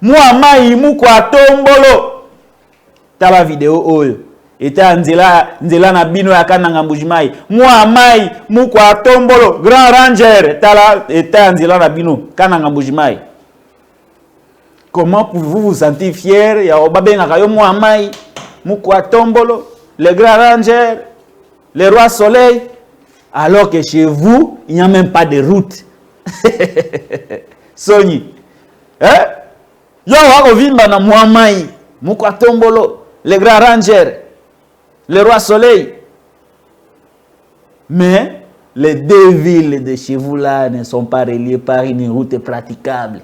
Muamai mukwa tombolo. Tala vidéo oyo. Eta nzela na bino ya kananga Mbujimai. Muamai mukwa tombolo. Grand Ranger. Tala eta nzela na bino kananga Mbujimai. Comment pouvez-vous vous sentir fier ya obabenga kayo muamai mukwa tombolo, le Grand Ranger, le Roi Soleil, alors que chez vous, il n'y a même pas de route. Soni. Hein? Yo wako vimba na muamai, mukwa tombolo, le Grand Ranger, le Roi Soleil. Mais les deux villes de chez vous là ne sont pas reliées par une route praticable.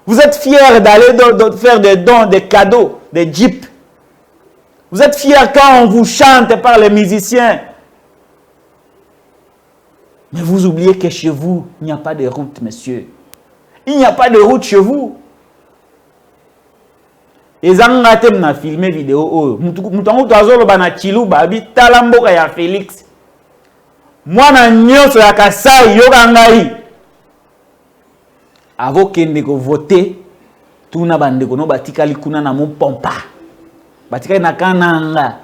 Vous êtes fiers d'aller faire des dons, des cadeaux, des jeeps. Vous êtes fiers quand on vous chante par les musiciens. Mais vous oubliez que chez vous, il n'y a pas de route, monsieur. Il n'y a pas de route chez vous. Et Zangatem n'a filmé vidéo. Moutango Tazolo bana chilou babi talamboka ya Félix. Moi na nyoso ya Kasai yogangai. Avo kende ko voter tuna bandeko no batikali kuna na Mupompa. Batikali na Kananga,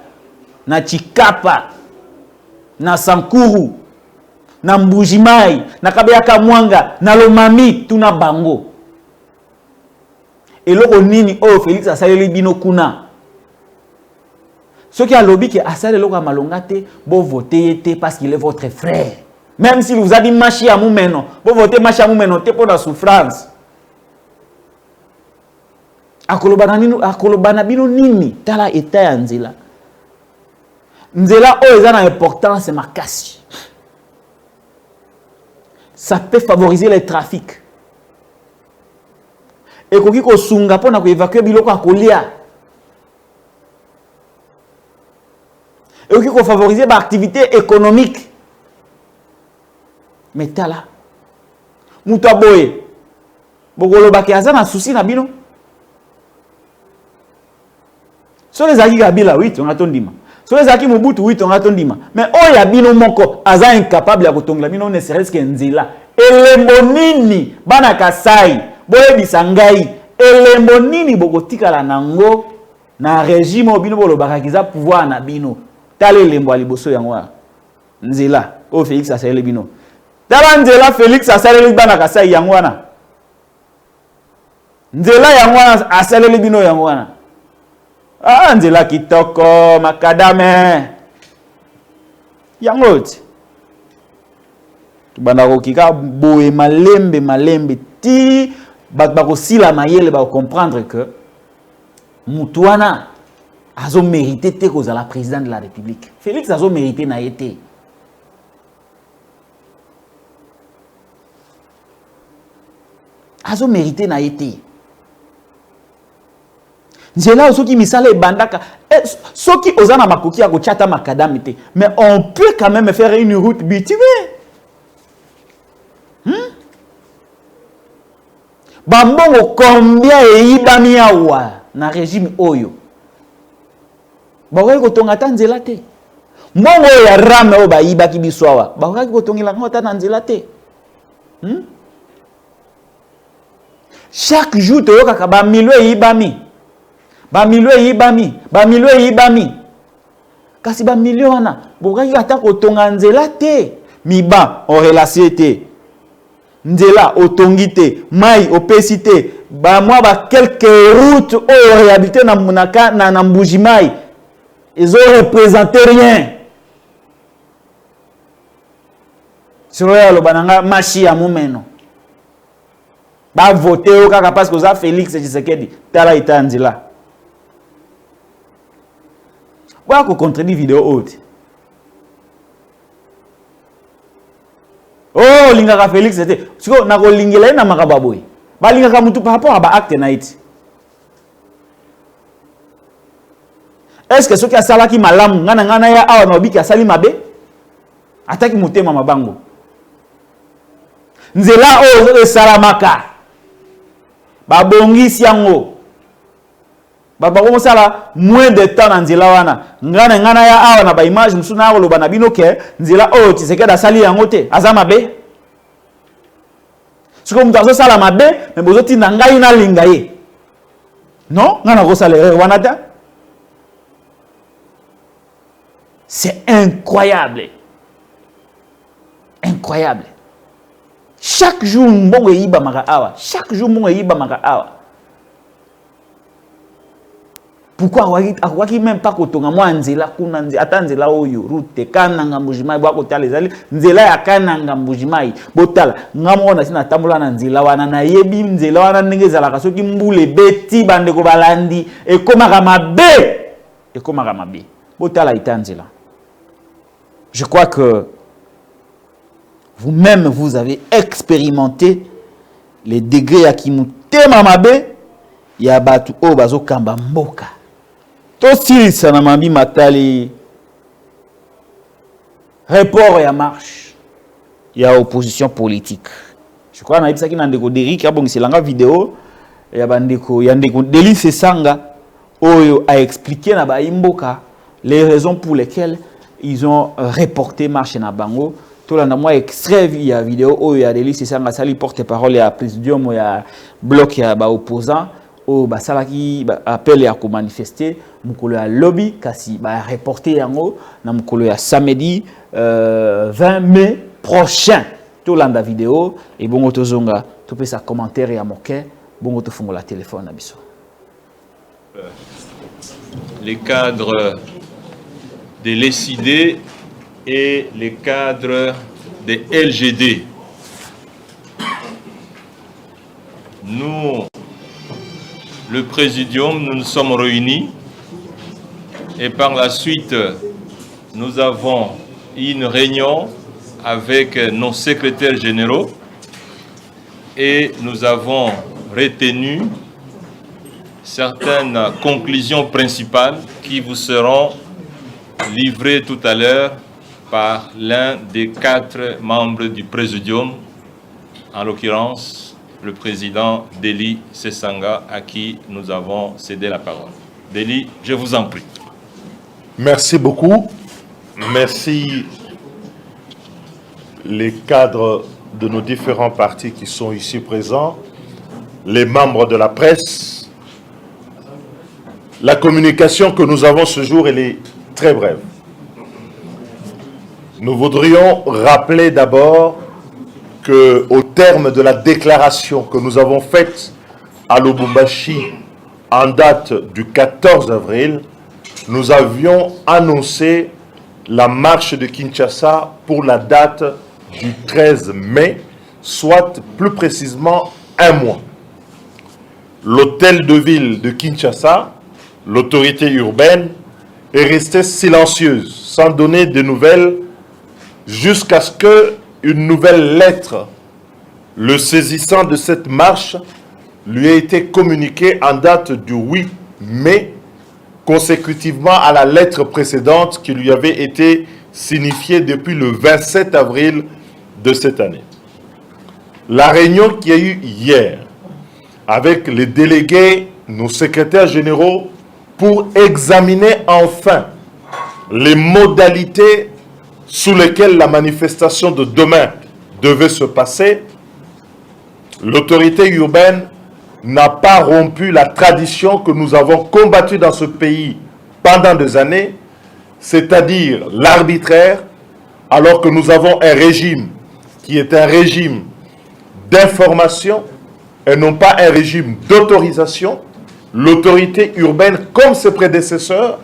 na Chikapa, na Sankuru, na Mbujimai, na Kabeyaka Mwanga, na Lomami, tuna bango. Eloko nini o Félix asaleli bino kuna. Ce qui a lobby que Assad Eloko Malongate, vous votez parce qu'il est votre frère. Même s'il vous a dit Machi à Moumeno, vous votez Machi à Moumeno, c'est pour la souffrance. Akolobana bino nini, tala eta ya nzela. Nzela o eza na importance makasi. Ça peut favoriser le trafic. Et koki ko sunga pona ko évacuer biloko akolia. Et koki ko favoriser ba activité économique. Mais tala. Muto aboye. Bokolo baki azana souci na bino. So les aki Kabila oui, on attend dima. So les aki Mobutu oui, on attend dima. Mais oh ya bino moko aza incapable ya kotongla bino ne serait-ce que nzela. Elembo nini bana Kasai boye bisangai elembo nini bokotika la nango na régime bino bolo bakakiza pouvoir na bino. Tala elembo liboso yango nzela o Félix asale bino. Tala nzela Félix asale bana Kasai yango wana. Nzela yango wana asale bino yango wana. Ah, nzela kitoko makadame yango ti tubanda kokika boye malembe ti bako sila mayele ba comprendre que mutuana azo mérité te ko la président de la République. Félix azo mérité na été. Azo mérité na été. Nzela soki misala bandaka soki ozana makoki ya kochata makadam te, mais on peut quand même faire une route bitumée. Bambongo combien eyibami awa na régime oyo. Bakoki kotonga ta nzela te. Mbongo ya rame o bayibaki biso awa. Bakoki kotongela ngo ta na nzela te. Chaque jour toyoka ka ba milwe eyibami. Ba milwe yibami. Kasi ba milwe wana bokaki ata kotonga nzela te. Miba en relation te. Nzela otongi te, mai opesi te. Ba moi ba quelques routes o réhabilité na munaka na Mbujimai. Ils ont représenté rien. Sur le bananga machi ya mumeno. Ba voter o kaka parce que za Félix Tshisekedi tala ita nzela. Pourquoi qu'on contredit vidéo haute? Oh, lingaka Félix c'était. Siko na ko lingela na makababoy. Ba lingaka mutu par rapport à ba acte night. Est-ce que ce qui a salaki malamu ngana ya awa na obiki asali mabe? Ataki mutema mabango. Nzela o salamaka. Ba bongisi yango. Baba komosala moins de temps na nzela wana ngana ya awa na ba image musuna alo bana bino ke nzela o Tshisekedi asali yango te azama be siko mutu azo sala mabe mais bozoti na ngai na linga ye non ngana ko sala wana ta. C'est incroyable chaque jour mbongo yiba maka awa pourquoi akwaki même pas kotonga mwa nzela kuna ata nzela oyo route kananga Mbujimai bwa kotala ezali nzela ya kananga Mbujimai botala ngamo na sina tambola na nzela wana na yebi nzela wana ndenge ezalaka soki mbule beti bande ko balandi ekomaka mabe botala ita nzela. Je crois que vous-même vous avez expérimenté les degrés à qui mutema mabe ya batu o bazo kamba mboka. Tosi sanamambi matali report ya marche ya opposition politique. Je crois na ibisa ki na ndeko Derrick abongiselanga vidéo ya bandeko ya ndeko Delice Sanga oyo a expliqué na ba imboka les raisons pour lesquelles ils ont reporté marche na bango. Tolanda moi extrait ya vidéo oyo ya Delice Sanga sali porte-parole ya présidium ya bloc ya ba opposant o basalaki appel ya ko manifester mukolo ya lobby kasi ba reporter yango na mukolo ya samedi 20 mai prochain. Tolanda vidéo et bongo tozonga topesa commentaire ya moke bongo tofungola téléphone na biso. Les cadres de l'ECD et les cadres des LGD. Nous, le Présidium, nous nous sommes réunis et par la suite, nous avons eu une réunion avec nos secrétaires généraux et nous avons retenu certaines conclusions principales qui vous seront livrées tout à l'heure par l'un des 4 membres du Présidium, en l'occurrence le président Deli Sesanga, à qui nous avons cédé la parole. Deli, je vous en prie. Merci beaucoup. Merci les cadres de nos différents partis qui sont ici présents, les membres de la presse. La communication que nous avons ce jour, elle est très brève. Nous voudrions rappeler d'abord qu'au terme de la déclaration que nous avons faite à Lubumbashi en date du 14 avril, nous avions annoncé la marche de Kinshasa pour la date du 13 mai, soit plus précisément un mois. L'hôtel de ville de Kinshasa, l'autorité urbaine, est restée silencieuse, sans donner de nouvelles, jusqu'à ce qu'une nouvelle lettre, le saisissant de cette marche, lui ait été communiquée en date du 8 mai, consécutivement à la lettre précédente qui lui avait été signifiée depuis le 27 avril de cette année. La réunion qu'il y a eu hier avec les délégués, nos secrétaires généraux, pour examiner enfin les modalités sous lesquelles la manifestation de demain devait se passer, l'autorité urbaine n'a pas rompu la tradition que nous avons combattue dans ce pays pendant des années, c'est-à-dire l'arbitraire, alors que nous avons un régime qui est un régime d'information et non pas un régime d'autorisation. L'autorité urbaine, comme ses prédécesseurs,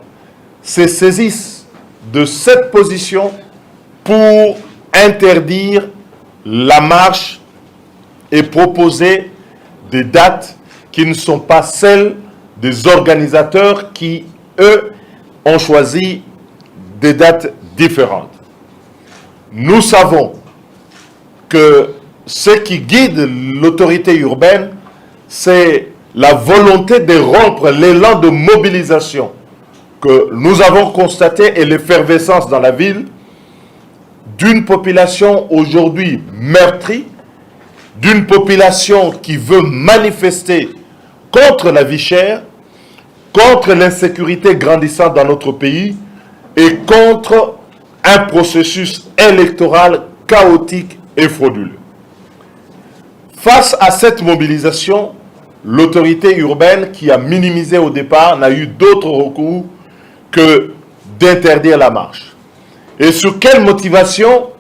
se saisissent de cette position pour interdire la marche et proposer des dates qui ne sont pas celles des organisateurs qui, eux, ont choisi des dates différentes. Nous savons que ce qui guide l'autorité urbaine, c'est la volonté de rompre l'élan de mobilisation que nous avons constaté et l'effervescence dans la ville d'une population aujourd'hui meurtrie, d'une population qui veut manifester contre la vie chère, contre l'insécurité grandissante dans notre pays et contre un processus électoral chaotique et frauduleux. Face à cette mobilisation, l'autorité urbaine qui a minimisé au départ n'a eu d'autre recours que d'interdire la marche. Et sur quelle motivation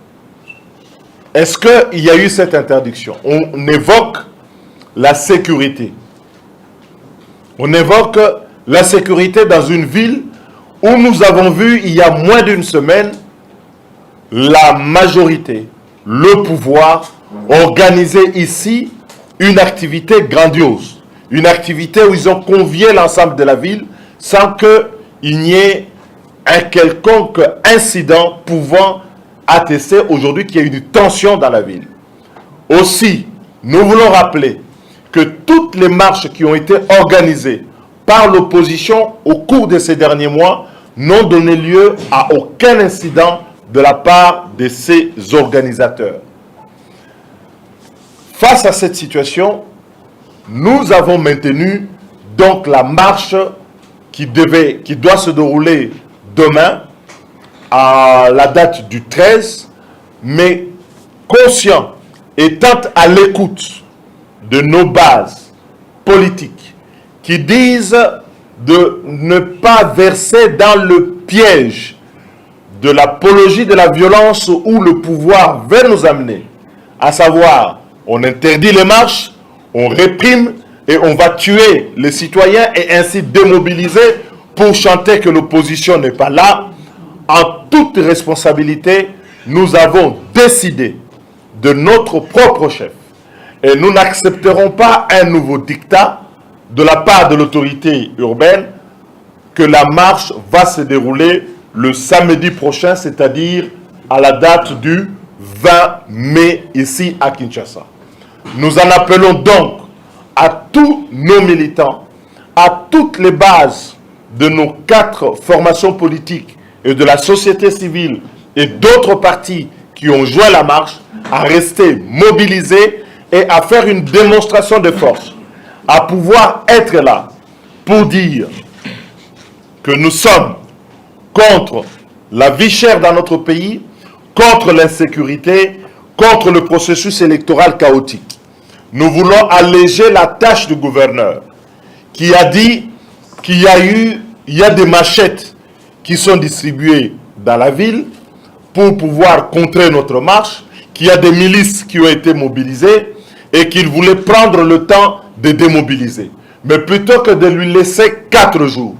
est-ce qu'il y a eu cette interdiction? On évoque la sécurité. On évoque la sécurité dans une ville où nous avons vu il y a moins d'une semaine la majorité, le pouvoir, organiser ici une activité grandiose. Une activité où ils ont convié l'ensemble de la ville sans qu'il n'y ait un quelconque incident pouvant attester aujourd'hui qu'il y a une tension dans la ville. Aussi, nous voulons rappeler que toutes les marches qui ont été organisées par l'opposition au cours de ces derniers mois n'ont donné lieu à aucun incident de la part de ces organisateurs. Face à cette situation, nous avons maintenu donc la marche qui doit se dérouler demain à la date du 13, mais conscient, étant à l'écoute de nos bases politiques qui disent de ne pas verser dans le piège de l'apologie de la violence où le pouvoir veut nous amener, à savoir, on interdit les marches, on réprime et on va tuer les citoyens et ainsi démobiliser pour chanter que l'opposition n'est pas là. en toute responsabilité, nous avons décidé de notre propre chef. Et nous n'accepterons pas un nouveau dictat de la part de l'autorité urbaine que la marche va se dérouler le samedi prochain, c'est-à-dire à la date du 20 mai ici à Kinshasa. Nous en appelons donc à tous nos militants, à toutes les bases de nos 4 formations politiques et de la société civile et d'autres partis qui ont joint la marche à rester mobilisés et à faire une démonstration de force, à pouvoir être là pour dire que nous sommes contre la vie chère dans notre pays, contre l'insécurité, contre le processus électoral chaotique. Nous voulons alléger la tâche du gouverneur qui a dit qu'il y a des machettes qui sont distribuées dans la ville pour pouvoir contrer notre marche, qu'il y a des milices qui ont été mobilisées et qu'il voulait prendre le temps de démobiliser. Mais plutôt que de lui laisser 4 jours,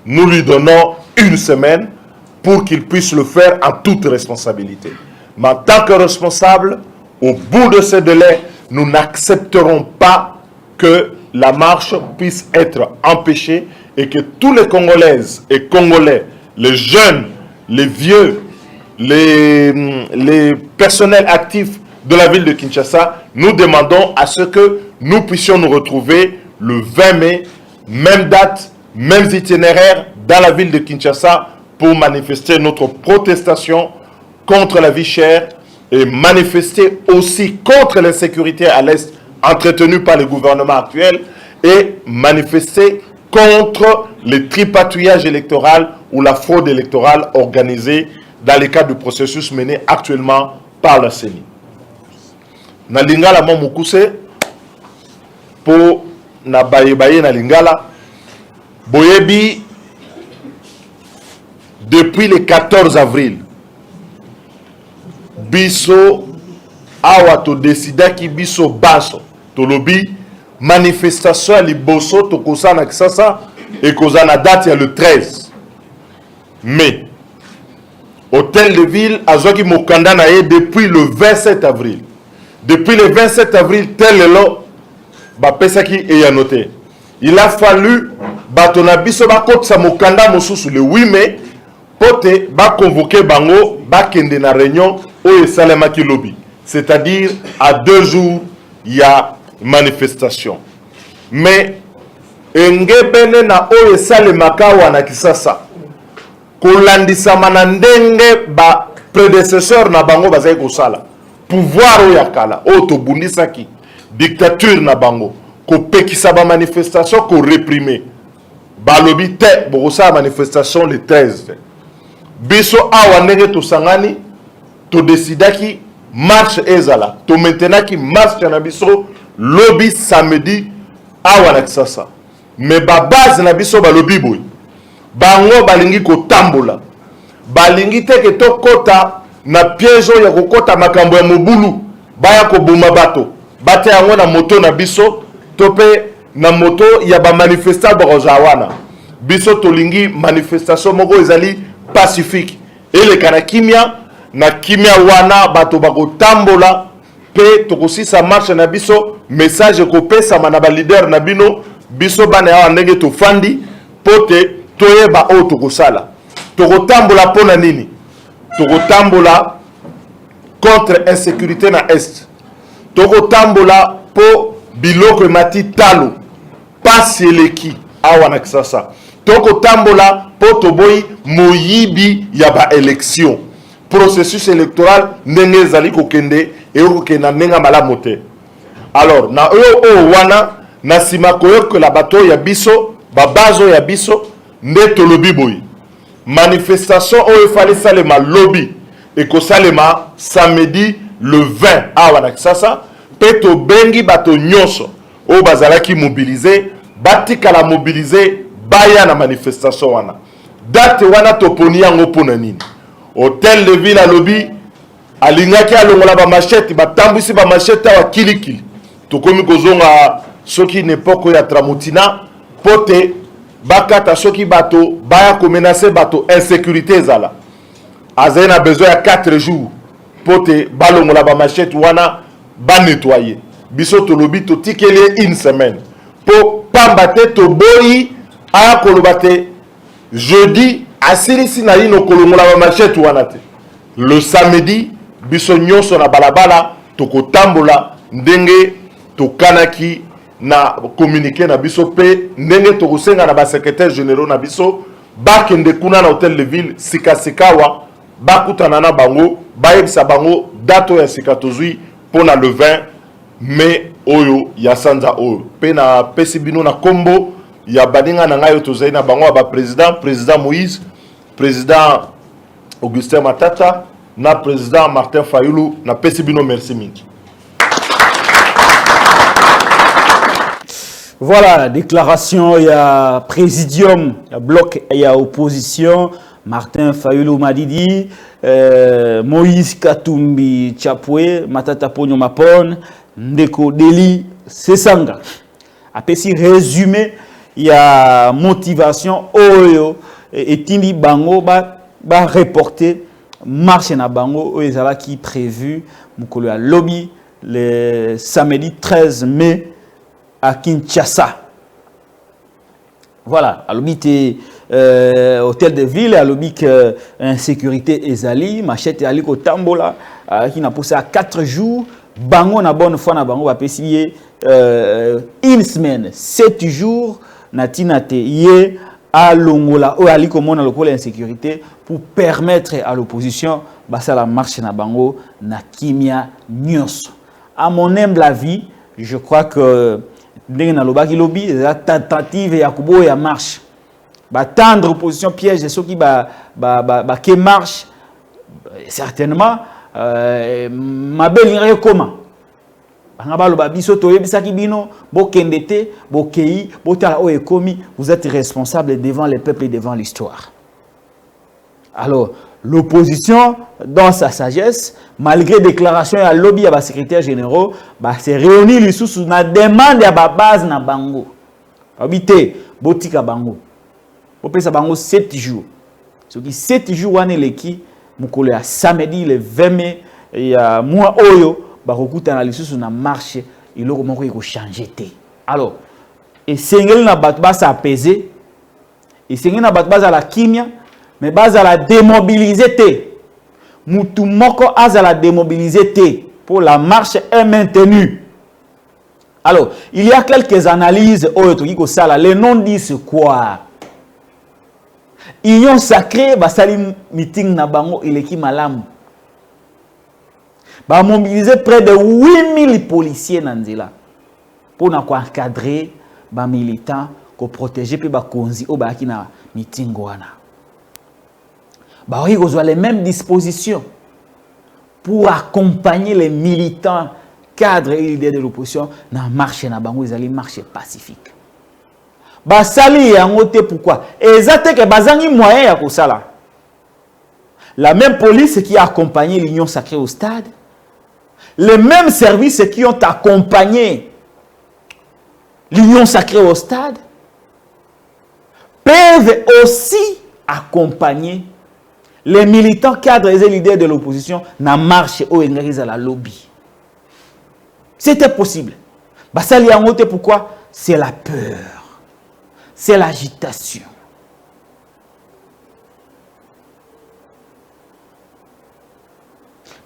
nous lui donnons 1 semaine pour qu'il puisse le faire en toute responsabilité. Mais en tant que responsable, au bout de ce délai, nous n'accepterons pas que la marche puisse être empêchée et que tous les Congolaises et Congolais, les jeunes, les vieux, les personnels actifs de la ville de Kinshasa, nous demandons à ce que nous puissions nous retrouver le 20 mai, même date, mêmes itinéraires dans la ville de Kinshasa pour manifester notre protestation contre la vie chère et manifester aussi contre l'insécurité à l'Est entretenue par le gouvernement actuel et manifester contre le tripatouillage électoral ou la fraude électorale organisée dans le cadre du processus mené actuellement par la CENI. Na lingala mo mukuse po na baye na lingala boyebi depuis le 14 avril biso awa to decidaki biso baso to lobi manifestation liboso to kosana kisasa et kozana date ya le 13 mai. Hôtel de ville azwaki mokanda na ye depuis le 27 avril. Depuis le 27 avril, tel est là, bapesaki et noté. Il a fallu batona biso bakotsa mokanda mosusu le 8 mai pote ba convoquer bango ba kende na réunion au salemaki lobby. C'est-à-dire à 2 jours il y a manifestation. Mais engebene na o salemaka wana kisasa. Kolandisama na ndenge ba prédécesseur na bango bazai kosala. Pouvoir oyakala otobundisaki dictature na bango ko pekisa ba manifestation ko réprimer balobi te bokosa manifestation le 13 biso awa ndenge to sangani to decidaki marche ezala to maintenaki marche na biso lobby samedi awa na kisasa mais ba base na biso balobi boy bango balingi ko tambola balingi te ke to kota na piège ya kokota makambo ya mobulu baya ko buma bato bate yango na moto na biso tope na moto ya ba manifestant borozawana biso tolingi manifestation moko ezali pacifique ele kana kimia na kimia wana bato bako tambola pe tokosisa marche na biso message ko pesa na ba leader na bino biso bana ya ndenge to fandi pote toyeba o tokosala tokotambola pona nini tokotambola contre insécurité na est tokotambola po biloko mati talo pasi eleki awa na kisasa tokotambola po toboyi moyibi ya ba élection processus électoral ndenge ezali kokende ekokenda ndenge malamu te. Alors na oyo wana na sima koyokola bato ya biso babazo ya biso nde tolobi boyi manifestation oyo fallait salema lobby et ko salema samedi le 20 awa na kisasa peto bengi bato nyonso o bazalaki mobiliser batikala mobiliser baya na manifestation wana date wana toponi yango pona nini hôtel de ville à lobby alingaki alongola ba machette batambwisi ba machette wa kilikili tokomi kozonga soki n'époque ya tramutina pote bakata soki bato baya ko menacer bato insécurité zala Azaï a besoin de 4 jours pour te balongola ba machette wana ba nettoyer. Biso to lobi to tikele une semaine. Pour pambate to boyi a kolobate jeudi asilisi na ino kolongola ba machette wana te. Le samedi biso nyonso na balabala to kotambola ndenge to kanaki na communiquer na biso pe ndenge to kosenga na ba secrétaire généraux na biso bakende kuna na hôtel de ville sikasikawa bakutana na bango bayebisa bango dato ya sikatozui pona le 20 mai oyo ya sanza oyo pe na pesi bino na kombo ya baninga na ngai tozali na bango ba président Moïse, président Augustin Matata na président Martin Fayulu na pesi bino merci mingi. Voilà, déclaration, il y a présidium, il y a bloc, il y a opposition. Martin Fayulu Madidi, Moïse Katumbi Chapwe, Matata Ponyo Mapon, Ndeko Deli Sesanga. Après si résumé, il y a motivation, Oyo, et Tindi Bango, ba reporter, marche na Bango, Oyezala qui prévu, Moukolo à lobby, le samedi 13 mai, à Kinshasa. Voilà, à l'obité hôtel de ville, à l'obité insécurité Ezali, machette Ali Kotambola, qui n'a poussé à 4 jours. Bango na bonne foi na bango va payer une semaine, 7 jours, natinate yé à Longola ou à l'Ikomona local insécurité pour permettre à l'opposition de la marche na bango na kimia nyos. À mon humble avis, je crois que dans le lobby, la tentative ya kubo ya marche. Ba tendre opposition piège de ceux qui qui marche certainement ma belle comment. Vous êtes responsable devant le peuple et devant l'histoire. Alors, l'opposition, dans sa sagesse, malgré déclaration à lobby à la secrétaire généraux, s'est réunie sous la demande à la base na bango. Habité, botika bango. Vous pouvez bango 7 jours. Ce qui 7 jours, on est l'équipe, mukole à samedi, le 20 mai, il y a mois oyo, barokuta na lisusu na marche, il aura moko ko changer té. Alors, et sengel na batba sa apaiser, et sengel na batba za la kimia, mais base à la démobiliser. Moutou moko à la démobiliser pour la marche est maintenue. Alors, il y a quelques analyses. Les noms disent quoi? Union sacrée, basali meeting na bango il est qui malam. Ba mobiliser près de 8000 policiers nanzela pour encadrer ba militants, ko protéger pe ba konzi o ba ki na meeting wana. Ils ont les mêmes dispositions pour accompagner les militants, cadres et leaders de l'opposition dans la marche na bango, ils allaient marcher pacifique. Basali yangote pourquoi? Exactement que bazangi moyen ya kosala. La même police qui a accompagné l'Union sacrée au stade, les mêmes services qui ont accompagné l'Union sacrée au stade peuvent aussi accompagner les militants cadres et les leaders de l'opposition n'a marché au Engaris à la lobby. C'était possible. Basali Yangote, pourquoi? C'est la peur. C'est l'agitation.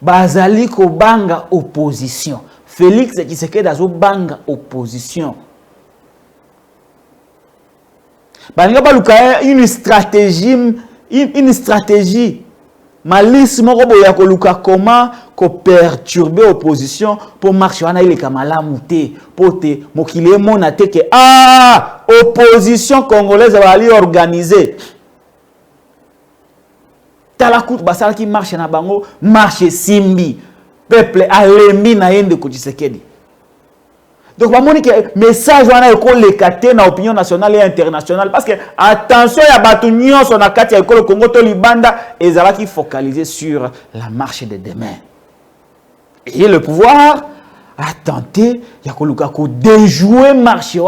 Basali ko banga opposition. Félix Tshisekedi azo banga opposition. Banga baluka une stratégie malice moko boya ko luka comment ko perturber opposition pour marcher wana ile kamala muté pote mokile mona te que opposition congolaise va aller organiser talakout basala qui marche na bango marche simbi peuple alembi na yende ko Tshisekedi. Donc, le message est dans l'opinion nationale et internationale. Parce que, attention, il y a Batunion, son akati, il y a le Congo, Libanda, et ils qui focaliser sur la marche de demain. Et le pouvoir a tenté, il y a déjouer marche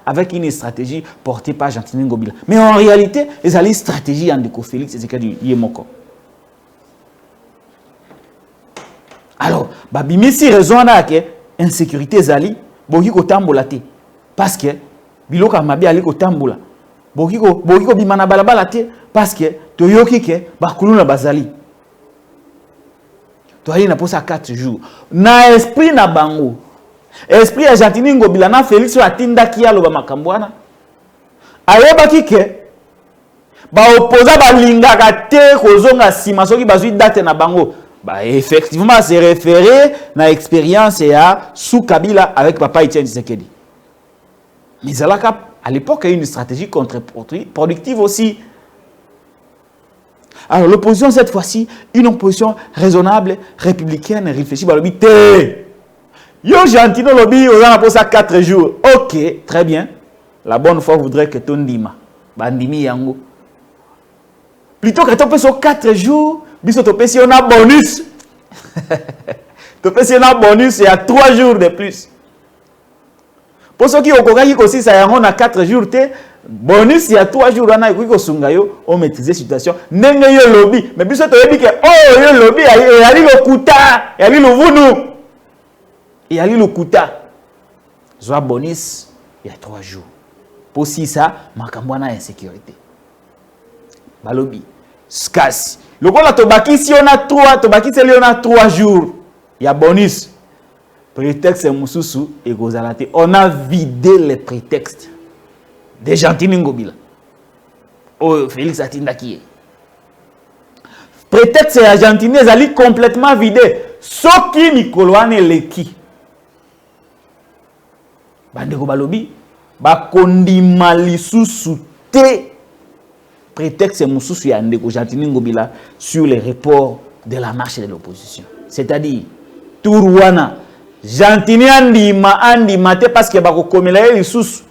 avec une stratégie portée par Jean-Tine Ngobila. Mais en réalité, ils ont une stratégie en déco Félix et Yemoko. Alors, babimisi raison na ke insécurité zali, boki ko tambola te. Parce que biloka mabi ali ko tambola. Boki ko bimana balabala te parce que toyoki ke bakuluna bazali. Toali na posa 4 jours. Na esprit na bango. Esprit Argentine ngobila na Félix atinda ki aloba makambwana. Ayebaki ke ba opposa ba lingaka te kozonga sima soki bazui date na bango. Bah, effectivement, c'est référé à l'expérience sous Kabila avec Papa Etienne Tshisekedi. Mais à l'époque, il y a une stratégie contre-productive aussi. Alors, l'opposition, cette fois-ci, une opposition raisonnable, républicaine, réfléchie. Bah, Yo, Gentino lobby, on a posé ça 4 jours. Ok, très bien. La bonne foi voudrait que ton dima. Bandimi yango. Plutôt que ton peu sur 4 jours, biso topé si on a bonus. Topé si on a bonus, il y a 3 jours de plus. Pour ceux qui ont compris aussi, ça y a 4 jours, bonus, il y a 3 jours, on maîtrise la situation. Nenge yo lobby, mais biso topé que oh yo lobby, il y a le kuta, il y a le vunu, il y a le kuta. Soit bonus, il y a 3 jours. Pour si ça, makambwana insécurité. Balobi, skasi. Le quoi la tobaki si on a 3, tobaki si on a 3 jours, il y a bonus. Prétexte mususu et gozalate. On a vidé les prétextes. Des Gentini Ngobila. Oh, Félix Atindaki. Prétexte Argentine est complètement vidé. Soki Mikoloane Leki. Bandeko Balobi. Bakondima lisusu te. Prétexte Moussous Yandeko Gentini Ngobila sur les reports de la marche de l'opposition. C'est-à-dire, Tourouana, Gentini Andi Mate parce que Bako Komela Lisusu.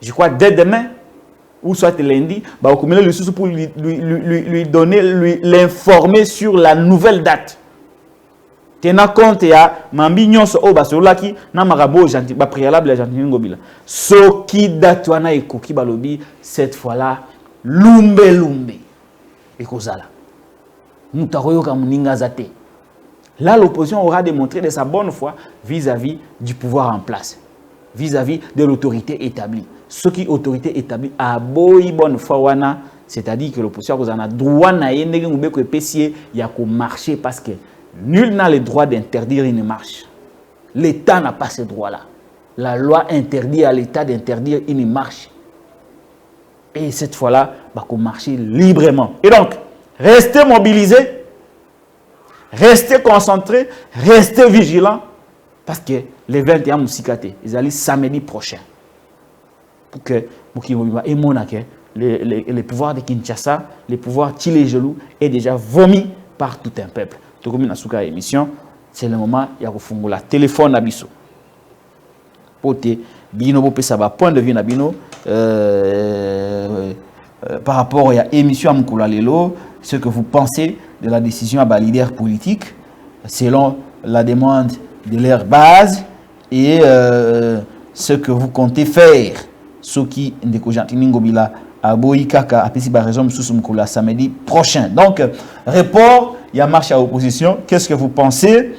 Je crois dès demain, ou soit lundi, Bako Komela Lisusu pour lui donner, l'informer sur la nouvelle date. Tena compte ya Mambignon so oba solaki na marabo Gentini ba préalable Gentini Ngobila. Soki date wana ekoki balobi cette fois-là. Lumbe. Et Kozala. Moutaroyoka Muninga Zate. Là, l'opposition aura démontré de sa bonne foi vis-à-vis du pouvoir en place, vis-à-vis de l'autorité établie. Ce qui est autorité établie a boy bonne foi, c'est-à-dire que l'opposition a droit de marcher parce que nul n'a le droit d'interdire une marche. L'État n'a pas ce droit-là. La loi interdit à l'État d'interdire une marche. Et cette fois-là, bah, qu'on marche librement. Et donc, restez mobilisés, restez concentrés, restez vigilants, parce que les 21 Moussikate, ils allaient samedi prochain. Pour que les pouvoirs de Kinshasa, les pouvoirs Tchilé-Gelou, aient déjà vomi par tout un peuple. Tout comme dans la émission, c'est le moment où il y a la téléphone à Bissot. Poté, Bino, ça va point de vue à Bino. Par rapport à l'émission à Moukoula Lelo, ce que vous pensez de la décision à leader politique selon la demande de leur base et ce que vous comptez faire. Ce qui est à Boïkaka, à Pessi-Barézom, sous Moukoula samedi prochain. Donc, report, il y a marche à opposition. Qu'est-ce que vous pensez?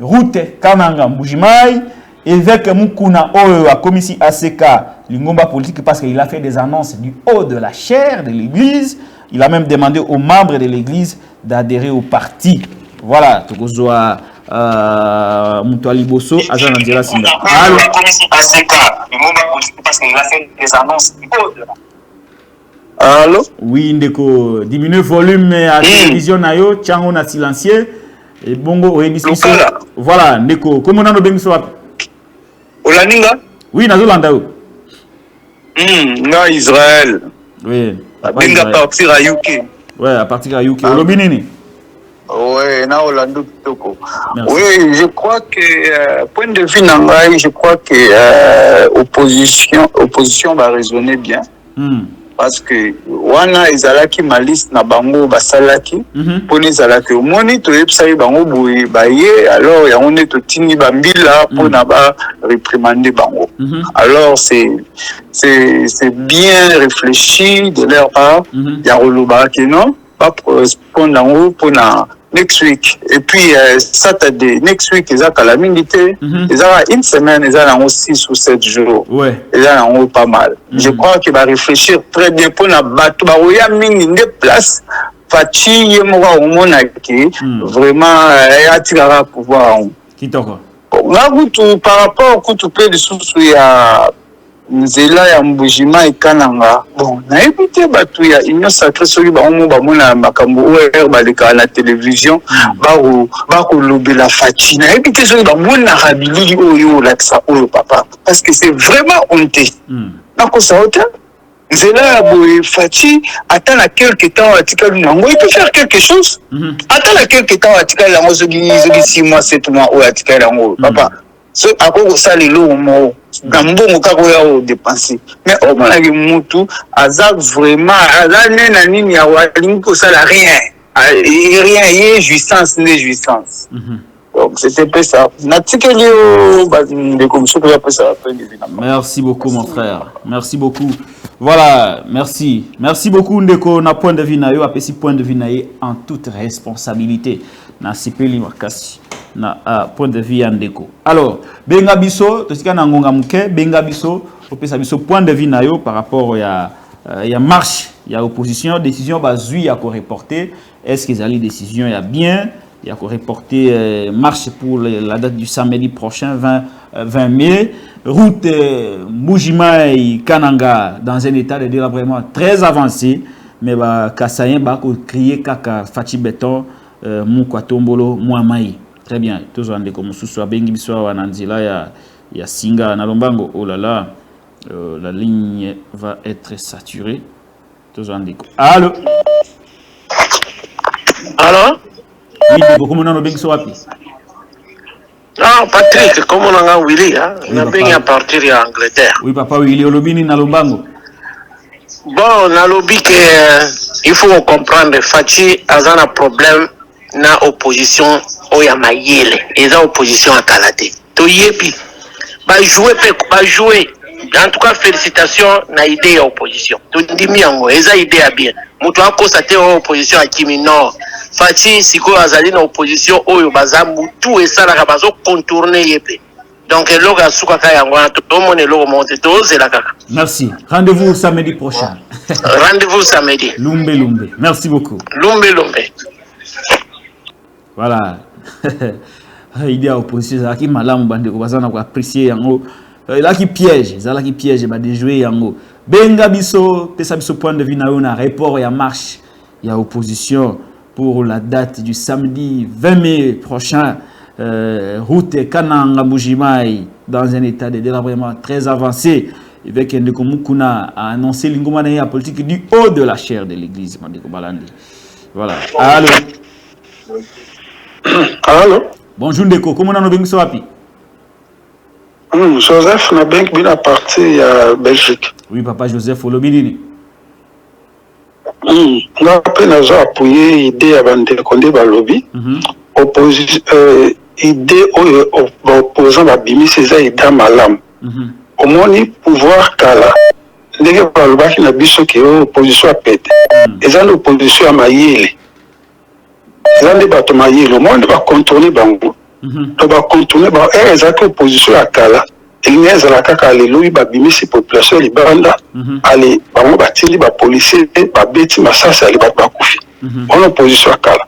Route Kananga Mbujimai. Évêque Mukuna a commis ACK l'ingomba politique parce qu'il a fait des annonces du haut de la chaire de l'église. Il a même demandé aux membres de l'église d'adhérer au parti. Voilà, Tokozoa Moutouali Bosso, Azan Andjela Sinda. Alors, ACK l'ingomba politique parce qu'il a fait des annonces du haut de la. Allô? Oui, Ndeko, diminue le volume à la télévision, Nayo, Tchango na silencieux. Et bongo, voilà, Ndeko, comment on a nos Olaninga? Oui, Nazolanda. Na Israël. Oui. À partir à UK. Oui, à partir à UK. Olobinini. Oui, na Orlando Kitoko. Oui, je crois que, point de vue Nangaï, je crois que opposition va raisonner bien. Parce que wana ezalaki maliste na bango basalaki poni ezalaki omoni toyebisaki bango boye baye alors yango nde totindi bambila mpona ba réprimander bango. Alors c'est bien réfléchi de leur part ya kolobaka ke non pas correspondre yango mpona next week. Et puis, Saturday, next week, ils ont la minute, ils ont une semaine, ils ont 6 ou 7 jours. Ouais. Ils ont pas mal. Je crois qu'il va réfléchir très bien pour la battre. Il y a une place. Fachi, il y a vraiment un pouvoir. Qui t'en par rapport au coup de pied de sous, il y a Nzela ya Mbujima et Kananga. Bon, na écouté batu ya Union Sacrée Soli ba omo ba mona makambo OR ba leka na télévision ba ko lobela Fachi. Na écouté soli ba mona rabili oyo la ça oyo papa parce que c'est vraiment honteux. Na ko ça hauteur Nzela ya boy Fachi attend à quelque temps atika nango il peut faire quelque chose. Attend à quelque temps atika nango zogi 6 mois 7 mois ou atika nango papa. Ce à quoi ça les lots mo gambo mokako ya o dépenser mais au moins la mutu azak vraiment azane na nini ya walingi ko ça rien y jouissance ne jouissance. Donc c'était pas ça. Merci beaucoup mon frère. Merci beaucoup. Voilà, merci. Merci beaucoup Ndeko na point de vue na yo apesi point de vue na en toute responsabilité. Na sipeli makasi na point de vue ya Ndeko. Alors, benga biso tosika na ngonga muke benga biso opesa biso point de vue na yo par rapport ya marche ya opposition décision bazui ya ko reporter. Est-ce que les décisions ya bien il y a reporté marche pour la date du samedi prochain 20 mai. Route Mbujima et Kananga dans un état de délabrement très avancé. Mais Kassayen va crier Kaka Fachi Beton Moukwa Tombolo Mouamaï. Très bien. Tous les gens comme Soussou Bengi Biswa Wananzila ya Singa Nalombango. Oh là là, la ligne va être saturée. Tous les gens allô? Allô? Oui, comment on a bien soapi? Ah, Patrick, comment on a Willy, hein? On a bien à partir d'Angleterre. Oui, papa Willy, Olobini Nalombango. Bon, on a lobby que il faut comprendre Fachi a un problème na opposition au Yamayele et dans opposition à Kalate. To yepi, ba jouer. En tout cas, félicitations na idée à opposition. To ndimi yango, eza idée à bien. Mutu a constaté opposition à Kimi Nord. Fachi siko azali na opposition oyo bazamu tout et ça la bazo contourner yepe. Donc loga suka kaya ngwana to mone logo monte to zela kaka. Merci. Rendez-vous samedi prochain. Rendez-vous samedi. Lumbe. Merci beaucoup. Lumbe. Voilà. Idée à opposition ça qui malamu bande ko bazana ko apprécier yango. Là qui piège, ba déjouer yango. Benga biso, pesa biso point de vue na yo na rapport ya marche ya opposition pour la date du samedi 20 mai prochain. Route Kananga Mbujimai dans un état de délabrement très avancé. Avec Ndeko Mukuna a annoncé l'ingomane à politique du haut de la chaire de l'église. Voilà. Allô. Allô. Bonjour Ndeko, comment on a bien soapi? Joseph na bank bien parti à Belgique. Oui, papa Joseph Olobini. On a appuyé l'idée avant de condamner le lobby. Opposition, idée opposant à Bimi, c'est ça, idée malam. Au moins, pouvoir kala. Les gens qui ont dit que l'opposition a pété. Ils ont l'opposition à Maïle. Ils ont des bateaux Maïle. Au moins, on va contourner Bango. On va contourner Bango. Et ils ont l'opposition à Kala. Et ils ont l'opposition à Bimi, c'est population libérale. Allez, Bango, batili, policier, bêti, massas, allez, bakoufi. On a l'opposition à Kala.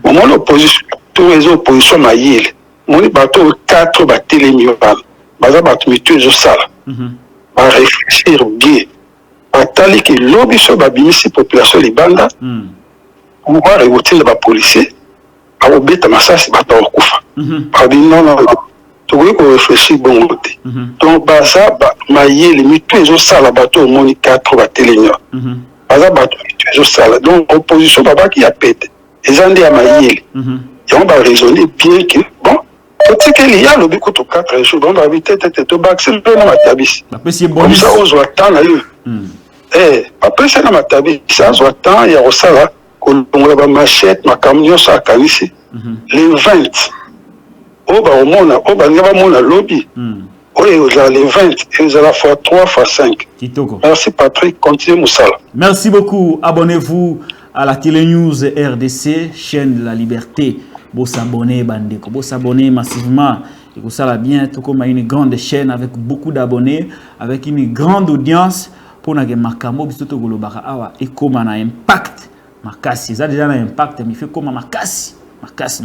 Au moins, l'opposition, tous les oppositions Maïle. On a bateau 4 batili miopal. Baza bateau mitu, je sale. Va réfléchir bien. Batali qui lobby sur Babimi, c'est population libanda. On va révoter les policiers. À obéir à ça, c'est bateau Koufa. On dit non. Tu vois qu'on réfléchit bon côté. Donc, Baza, Maïe, les mitu, je sale, bateau au moins 4 batili Baza bateau mitu, je sale. Donc, opposition, Baba qui a pété. Ils ont dit à Maïe. Et on va raisonner bien que, bon, tu sais qu'il y a le but de 4 jours, on va éviter de baxer le nom à Tabis. Comme ça, on se attend à eux. Après, c'est dans ma Tabis, ça, on se attend, il y a aussi là, qu'on va machette, ma camion, ça a canissé. Les 20. Au moins, on va lobby. Les 20, ils ont la fois 3 fois 5. Merci Patrick, continue Moussala. Merci beaucoup. Abonnez-vous à la Télé News RDC, chaîne de la liberté. Vous s'abonner, bandeko. Vous s'abonner massivement. Et vous savez bien, tout comme une grande chaîne avec beaucoup d'abonnés, avec une grande audience. Pour que makambo bisoto golobaka awa et comme un impact. Makasi, ça déjà un impact, mais il fait comme makasi. Makasi.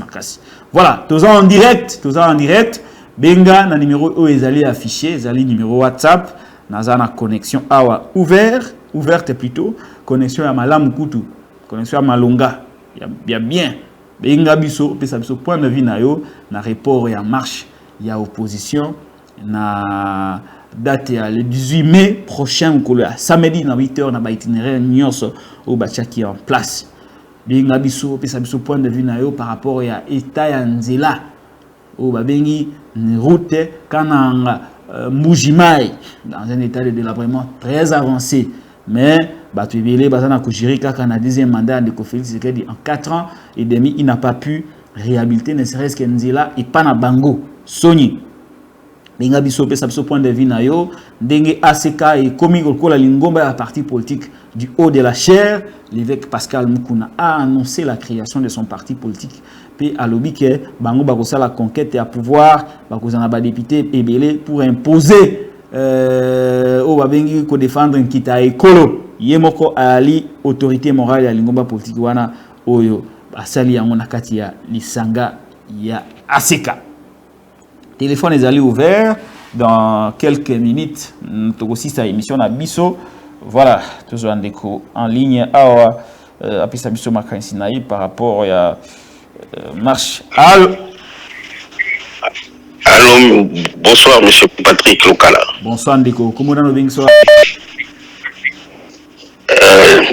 Voilà, tous en direct. Benga, na numéro où ils allaient afficher, ils allaient numéro WhatsApp. Nazana connexion awa ouverte plutôt. Connexion à Malam Kutu. Connexion à Malonga. Il y a bien. Benga biso, pesa biso point de vue na yo, na report et en marche. Il y a opposition. Na date le 18 mai prochain, samedi à 8h, na itinéraire nyonso au bachaki en place. Benga biso, pesa biso point de vue na yo par rapport à état ya nzela. Au babengi route kananga Mujimai dans un état de délabrement très avancé. Mais Batouébélé, Bazana Koujiri, Kaka, na deuxième mandat de Félix Tshisekedi en 4 ans et demi, il n'a pas pu réhabiliter, ne serait-ce que Nzela et Panabango. Sony. Benga biso pe sabso point de vue na yo, Dengue ACK et Komi Kola Lingomba, la parti politique du haut de la chair, l'évêque Pascal Mukuna a annoncé la création de son parti politique. Puis à l'obi que Bango Bakosa la conquête et à pouvoir, Bakozana ba député Ebélé pour imposer au babengi ko défendre Nkita Ekolo. Yemoko ali autorité morale ya Lingomba politique wana oyo basali yango na kati ya lisanga ya ACK. Téléphone est allé ouvert dans quelques minutes. Nous aussi sa émission à Bisso. Voilà, toujours en ligne à Bisso Makansinaï par rapport à marche. Allô. Allô, bonsoir monsieur Patrick Lokala. Bonsoir Ndeko. Comment on est bonsoir?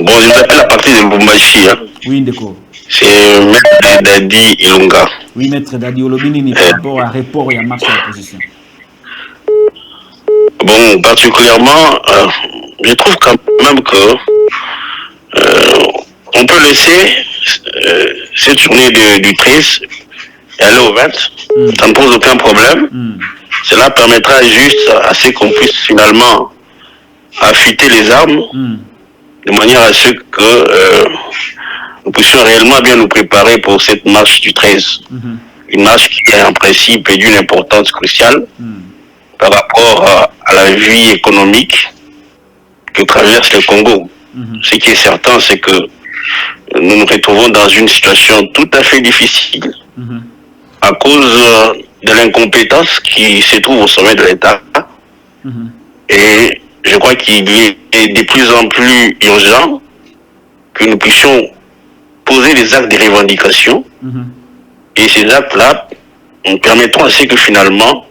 Bon, je m'appelle à partir de Lubumbashi. Hein. Oui Ndeko. C'est Maître Dadi Ilunga. Oui, Maître Dadi Olobini, par rapport à report et à marche à l'opposition. Bon, particulièrement, je trouve quand même que on peut laisser cette journée du 13 et aller au 20. Ça ne pose aucun problème. Cela permettra juste à ce qu'on puisse finalement affûter les armes de manière à ce que nous puissions réellement bien nous préparer pour cette marche du 13. Une marche qui est en principe d'une importance cruciale par rapport à la vie économique que traverse le Congo. Ce qui est certain, c'est que nous nous retrouvons dans une situation tout à fait difficile à cause de l'incompétence qui se trouve au sommet de l'État. Et je crois qu'il est de plus en plus urgent que nous puissions poser des actes de revendication et ces actes-là permettront à ce que finalement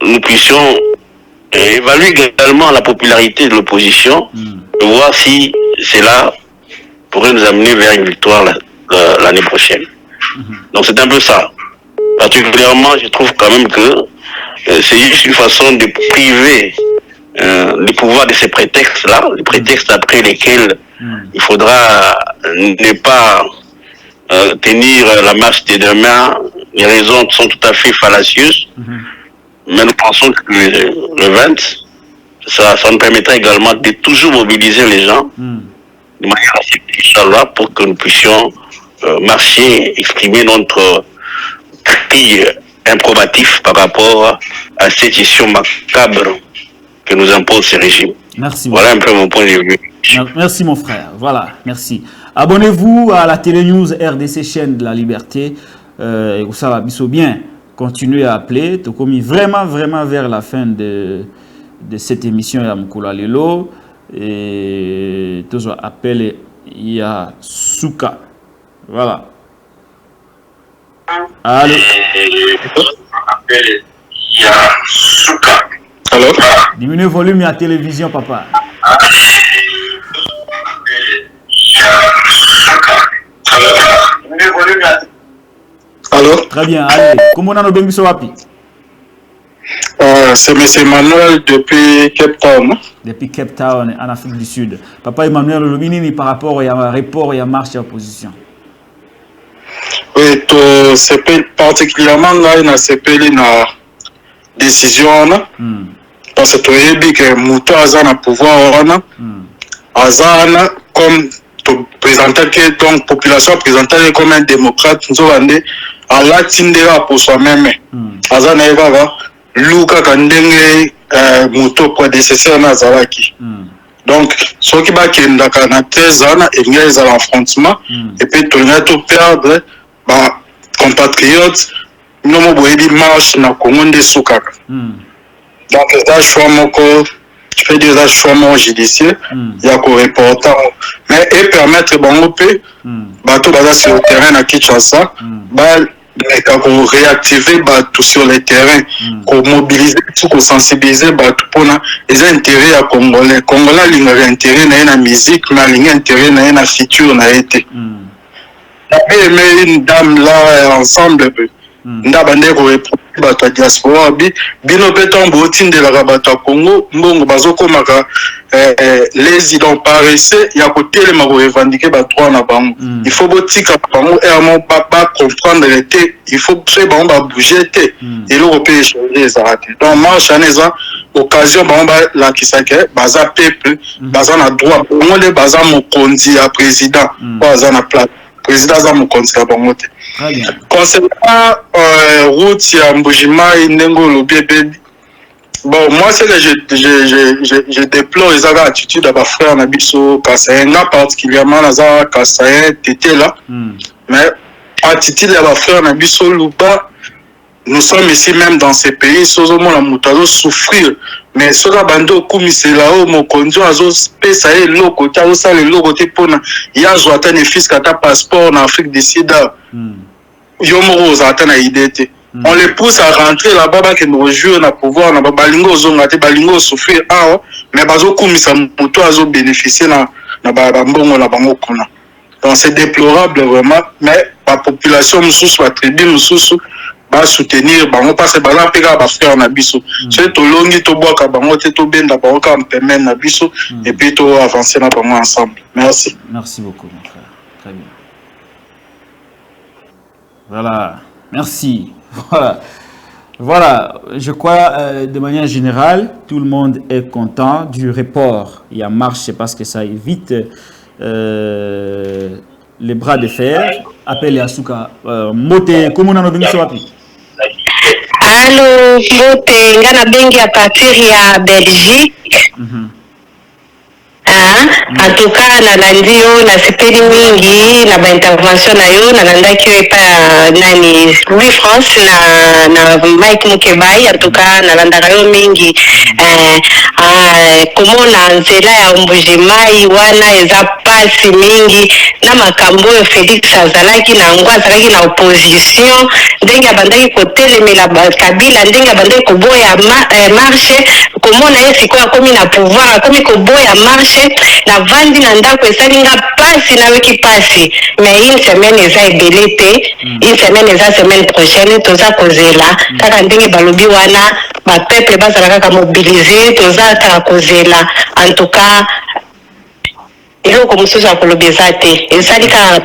nous puissions évaluer également la popularité de l'opposition et voir si cela pourrait nous amener vers une victoire l'année prochaine. Donc c'est un peu ça. Particulièrement, je trouve quand même que c'est juste une façon de priver le pouvoir de ces prétextes-là, les prétextes après lesquels il faudra ne pas tenir la marche de demain. Les raisons sont tout à fait fallacieuses, mais nous pensons que le 20, ça nous permettra également de toujours mobiliser les gens de manière assez Inch'Allah pour que nous puissions marcher, exprimer notre cri improbatif par rapport à cette gestion macabre que nous impose ces régimes. Merci. Voilà un peu mon point de vue. Merci mon frère. Voilà, merci. Abonnez-vous à la Télé News RDC, chaîne de la liberté. Et ça va bien. Continuez à appeler. Tu as commis vraiment vers la fin de cette émission à Mkoula Lelo. Et toujours appelé Yasuka. Voilà. Allô. Yasuka. Allô? Diminuez le volume à la télévision, papa. Allô? Très bien, allez. Comment on a nos wapi? C'est M. Emmanuel depuis Cape Town. Depuis Cape Town, en Afrique du Sud. Papa Emmanuel Lobinini par rapport au report et à marche à opposition. Oui, c'est particulièrement là, il y a une décision. Parce que tu as dit que Mouta a un pouvoir. Azana, comme présenter que donc population présenter comme un démocrate nous avons en latindera pour soi-même azana evava luka kandenge moto prédécesseur na zalaki donc ceux qui va kenda kana 13 ans et il y a les affrontements et puis tout le tout perdre bah compatriotes nous mo boyebi marche na Congo de Sukaka donc ça choix moko je fais des choix judiciaires il y a ko reporter mais et permettre bango pe bato baza sur le terrain à Kinshasa ba qu'on réactiver tout sur les terrains, qu'on mobiliser, qu'on sensibiliser pour les intérêts à Congolais. Congolais ont intérêt à la musique, mais ils ont intérêt à la future. J'ai aimé une dame là ensemble. Ndabande ko bato diaspora bino beton botine de la bato Congo mbongo bazoko maka les idons paraissent ya côté les mako revendiquer ba droit na bango il faut botika bango et pas comprendre les té il faut que bango ba bouger té et le pays changer les arrêter donc marche aneza occasion bango ba la kisake baza peuple baza na droit bango les baza mokonzi ya président baza na place président za mokonzi ya bango té. Concernant route ya Mbujimai Nengo Lobebe, bon moi c'est que je déplore les attitudes de ma frère Nabiso Kassayenga particulièrement Naza Kassayen Tété là mais attitude de ma frère Nabiso Luba nous sommes ici même dans ces pays sozomo la mutazo souffrir mais soka bando kumisela o mokonzo azo pesa e loko ta osa le loko te pona ya zwata ne fils kata passeport en Afrique du Sud yomo ozata na idée on les pousse à rentrer là-bas que nous rejoindre na pouvoir na balingo zonga te balingo souffrir mais bazo kumisa moto azo bénéficier na mbongo na bango kuna donc c'est déplorable vraiment mais la population mususu la tribu mususu va soutenir bango parce que bala peka ba frère na biso c'est to longi to boka bango te to benda bango ka permettre na biso et puis to avancer na bango ensemble. Merci beaucoup mon frère, très bien. Voilà, merci. Voilà, je crois de manière générale tout le monde est content du report. Il y a marche parce que ça évite les bras de fer. Appelle Yasuka Mote comment on a obéi sur appui. Allô, Mote, ngana bengi à partir ya Belgique. En tout cas, nalandio na sepeli mingi na ba intervention na yo nalandaki pa nani Louis France na Mike Mukebai en tout cas nalandaka yo mingi comment na nzela ya Mbujimai wana eza pasi mingi na makambo yo Félix azalaki na ngo azalaki na opposition ndenge abandaki kotelemela Kabila ndenge abandaki koboya marche comment na yesi kwa komi na pouvoir komi koboya marche na vandi na ndako esalinga pasi na wiki pasi mais une semaine eza ebele te une semaine eza semaine prochaine toza kozela kaka ndenge balobi wana ba peuple bazala kaka mobiliser toza kaka kozela en tout cas eloko mosusu ya kolobi eza te esalika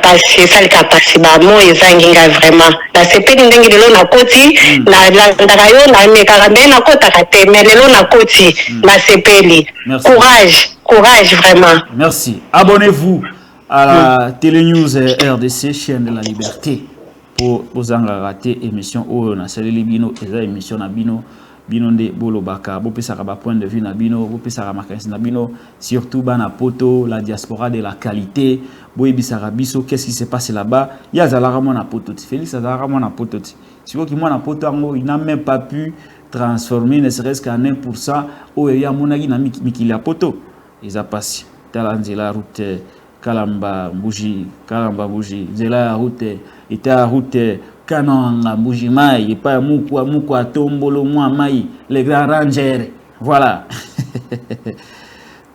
pasi bamo eza nginga vraiment nasepeli ndenge lelo nakoti nalandaka yo namekaka nde nakotaka te mais lelo nakoti nasepeli courage vraiment. Merci. Abonnez-vous à la Télénews RDC, chaîne de la liberté, pour vous en rater émission où na sali bino eza émission na bino de bolobaka bo pesa ba point de vue na bino bo pesa makanisi na bino surtout bana poto la diaspora de la qualité bo ebisaka biso qu'est-ce qui s'est passé là-bas ya zalaka mona poto Félix azalaka mona poto si vous qui mona poto ngo il n'a même pas pu transformer ne serait-ce qu'à 1% au ya monaki na mikili ya poto ils a passé la route Kalamba Mbuji zela la route était la route Kananga Mbujimai et pas Mukwa Tombolo Mai les grands rangers voilà.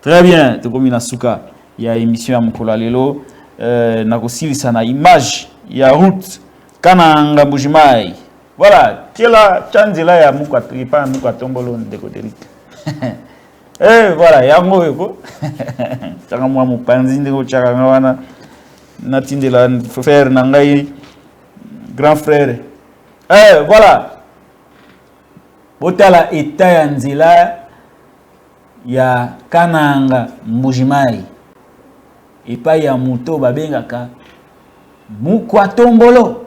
Très bien to komi na suka ya émission ya Mukula lelo na kosilisa na image ya route Kananga Mbujimai voilà tela chanzela ya Mukwa tripa Mukwa Tombolo de Koderik. Voilà, yango yoko. Tanga mwa mupanzi ndeko chaka ngawana natindela frère nangai grand frère. Voilà. Botala eta ya nzela ya Kananga Mbujimai. et pas ya moto babengaka Mukwa Tombolo,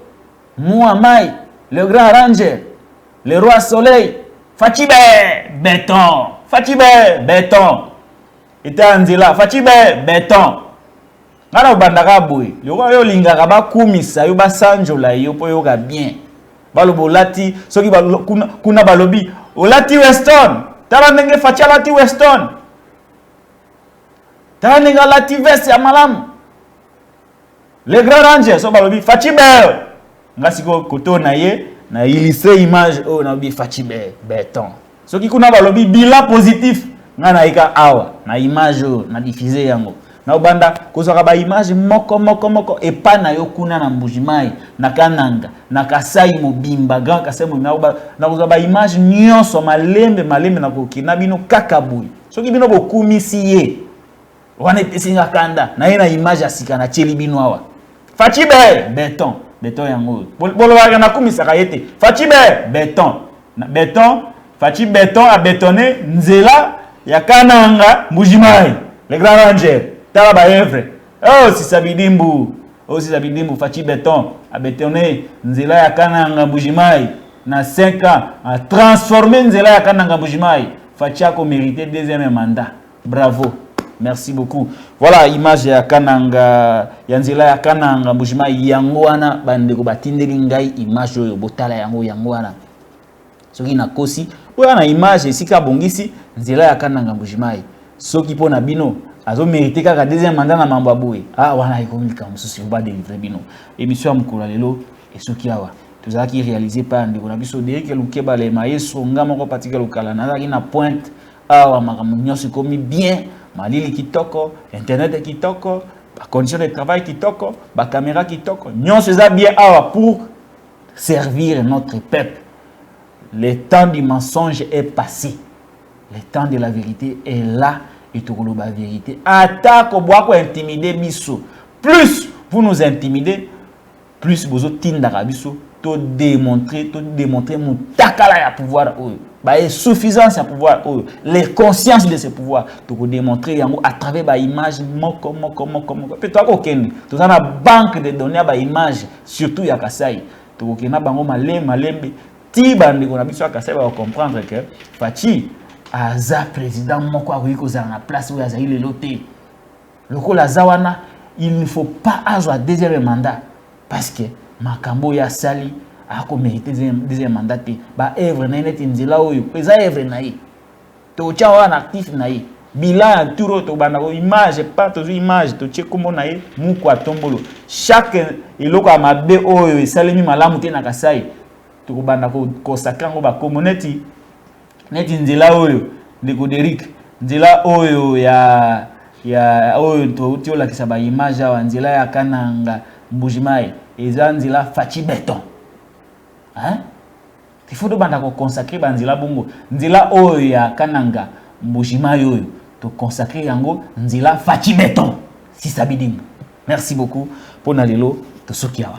Mouamai, le grand ranger, le roi soleil, Fatibe, béton, Fatibe, béton. Et Anzela, Fatibe, béton. Ngana bandaka boy, yo lingaka ba kumisa yo ba sanjola yo po yo ga bien. Balobo lati, soki kuna balobi, o lati Weston, tala ndenge fatia lati Weston. Tala ndenge lati veste ya malamu. Le grand ranger so balobi Fatibe. Ngasiko koto na ye na illustré image o na bi Fatibe béton. Soki kuna balobi bila positif ngana ika awa na image o na diffuser yango. Na ubanda kozaka ba image moko et pas na yo kuna na Mbujimai na Kananga na Kasai Mobimba grand Kasai Mobimba na kozaka ba image nyonso malembe na kokina bino kakabuyi. Soki bino bokumisi ye wana tesinga kanda na ye na image asika na cheli bino awa. Fatibe béton yango. Bolo wa na kumisa ka yete. Fatibe béton. Na béton, Fatibe béton a bétonné nzela ya Kananga Mbujimai. Le grand ranger tala ba evre. Oh si sabidimbu. Fatibe béton a bétonné nzela ya Kananga Mbujimai na 5 ans a transformé nzela ya Kananga Mbujimai. Fatia ko mérité deuxième mandat. Bravo. Merci beaucoup. Voilà image ya Kananga yanzela ya Kananga Mbujimai yango wana bandeko batindeli ngai image oyo botala yango wana. Soki na kosi oya na image esika bongisi nzela ya Kananga Mbujimai. Soki pona bino azo mérité kaka deuxième mandat na mambo aboué. Ah wana ikomika mususu ba délivrer bino. Émission mukula lelo et soki awa. Tozaki réalisé par ndeko na biso Derek Lukeba le maestro ngama ko patika lokala na na pointe awa makambo nyonso komi bien. Malili kitoko, internet kitoko, conditions de travail kitoko, caméra kitoko. Nous sommes bien pour servir notre peuple. Le temps du mensonge est passé. Le temps de la vérité est là et tout la vérité. Attaque au bois pour intimider biso. Plus vous nous intimidez, plus vous tindara biso. Tout démontrer mon takala ya pouvoir ba suffisance à pouvoir les consciences de ce pouvoir to démontrer yango à travers ba image moko peut-être ko kende to na banque de données ba image surtout ya Kasai to kena bango malembe ti bande ko na biso Kasai ba comprendre que Fati aza président moko akoki kozala na place où azali le loté lokola zawana il ne faut pas avoir deuxième mandat parce que makambo ya sali ako mérité deuxième mandat ba œuvre na net nzela oyo eza œuvre na ye to tia wana actif na ye bilan turo to bana ko image pas to image to tie kombo na ye Mukwa Tombolo chaque eloko amabe oyo esalemi malamu te na Kasai to banda ko consacrer ngo ba community net nzela oyo ndeko Derek nzela oyo ya oyo to tiola kisa ba image wa nzela ya Kananga Mbujimai eza nzela Fatibe béton. Hein? Il faut banda ko consacrer banzela bongo nzela oyo ya Kananga Mbujimai oyo to consacrer yango nzela Fatibe béton si sabidinga. Merci beaucoup pour nalelo to sokiawa.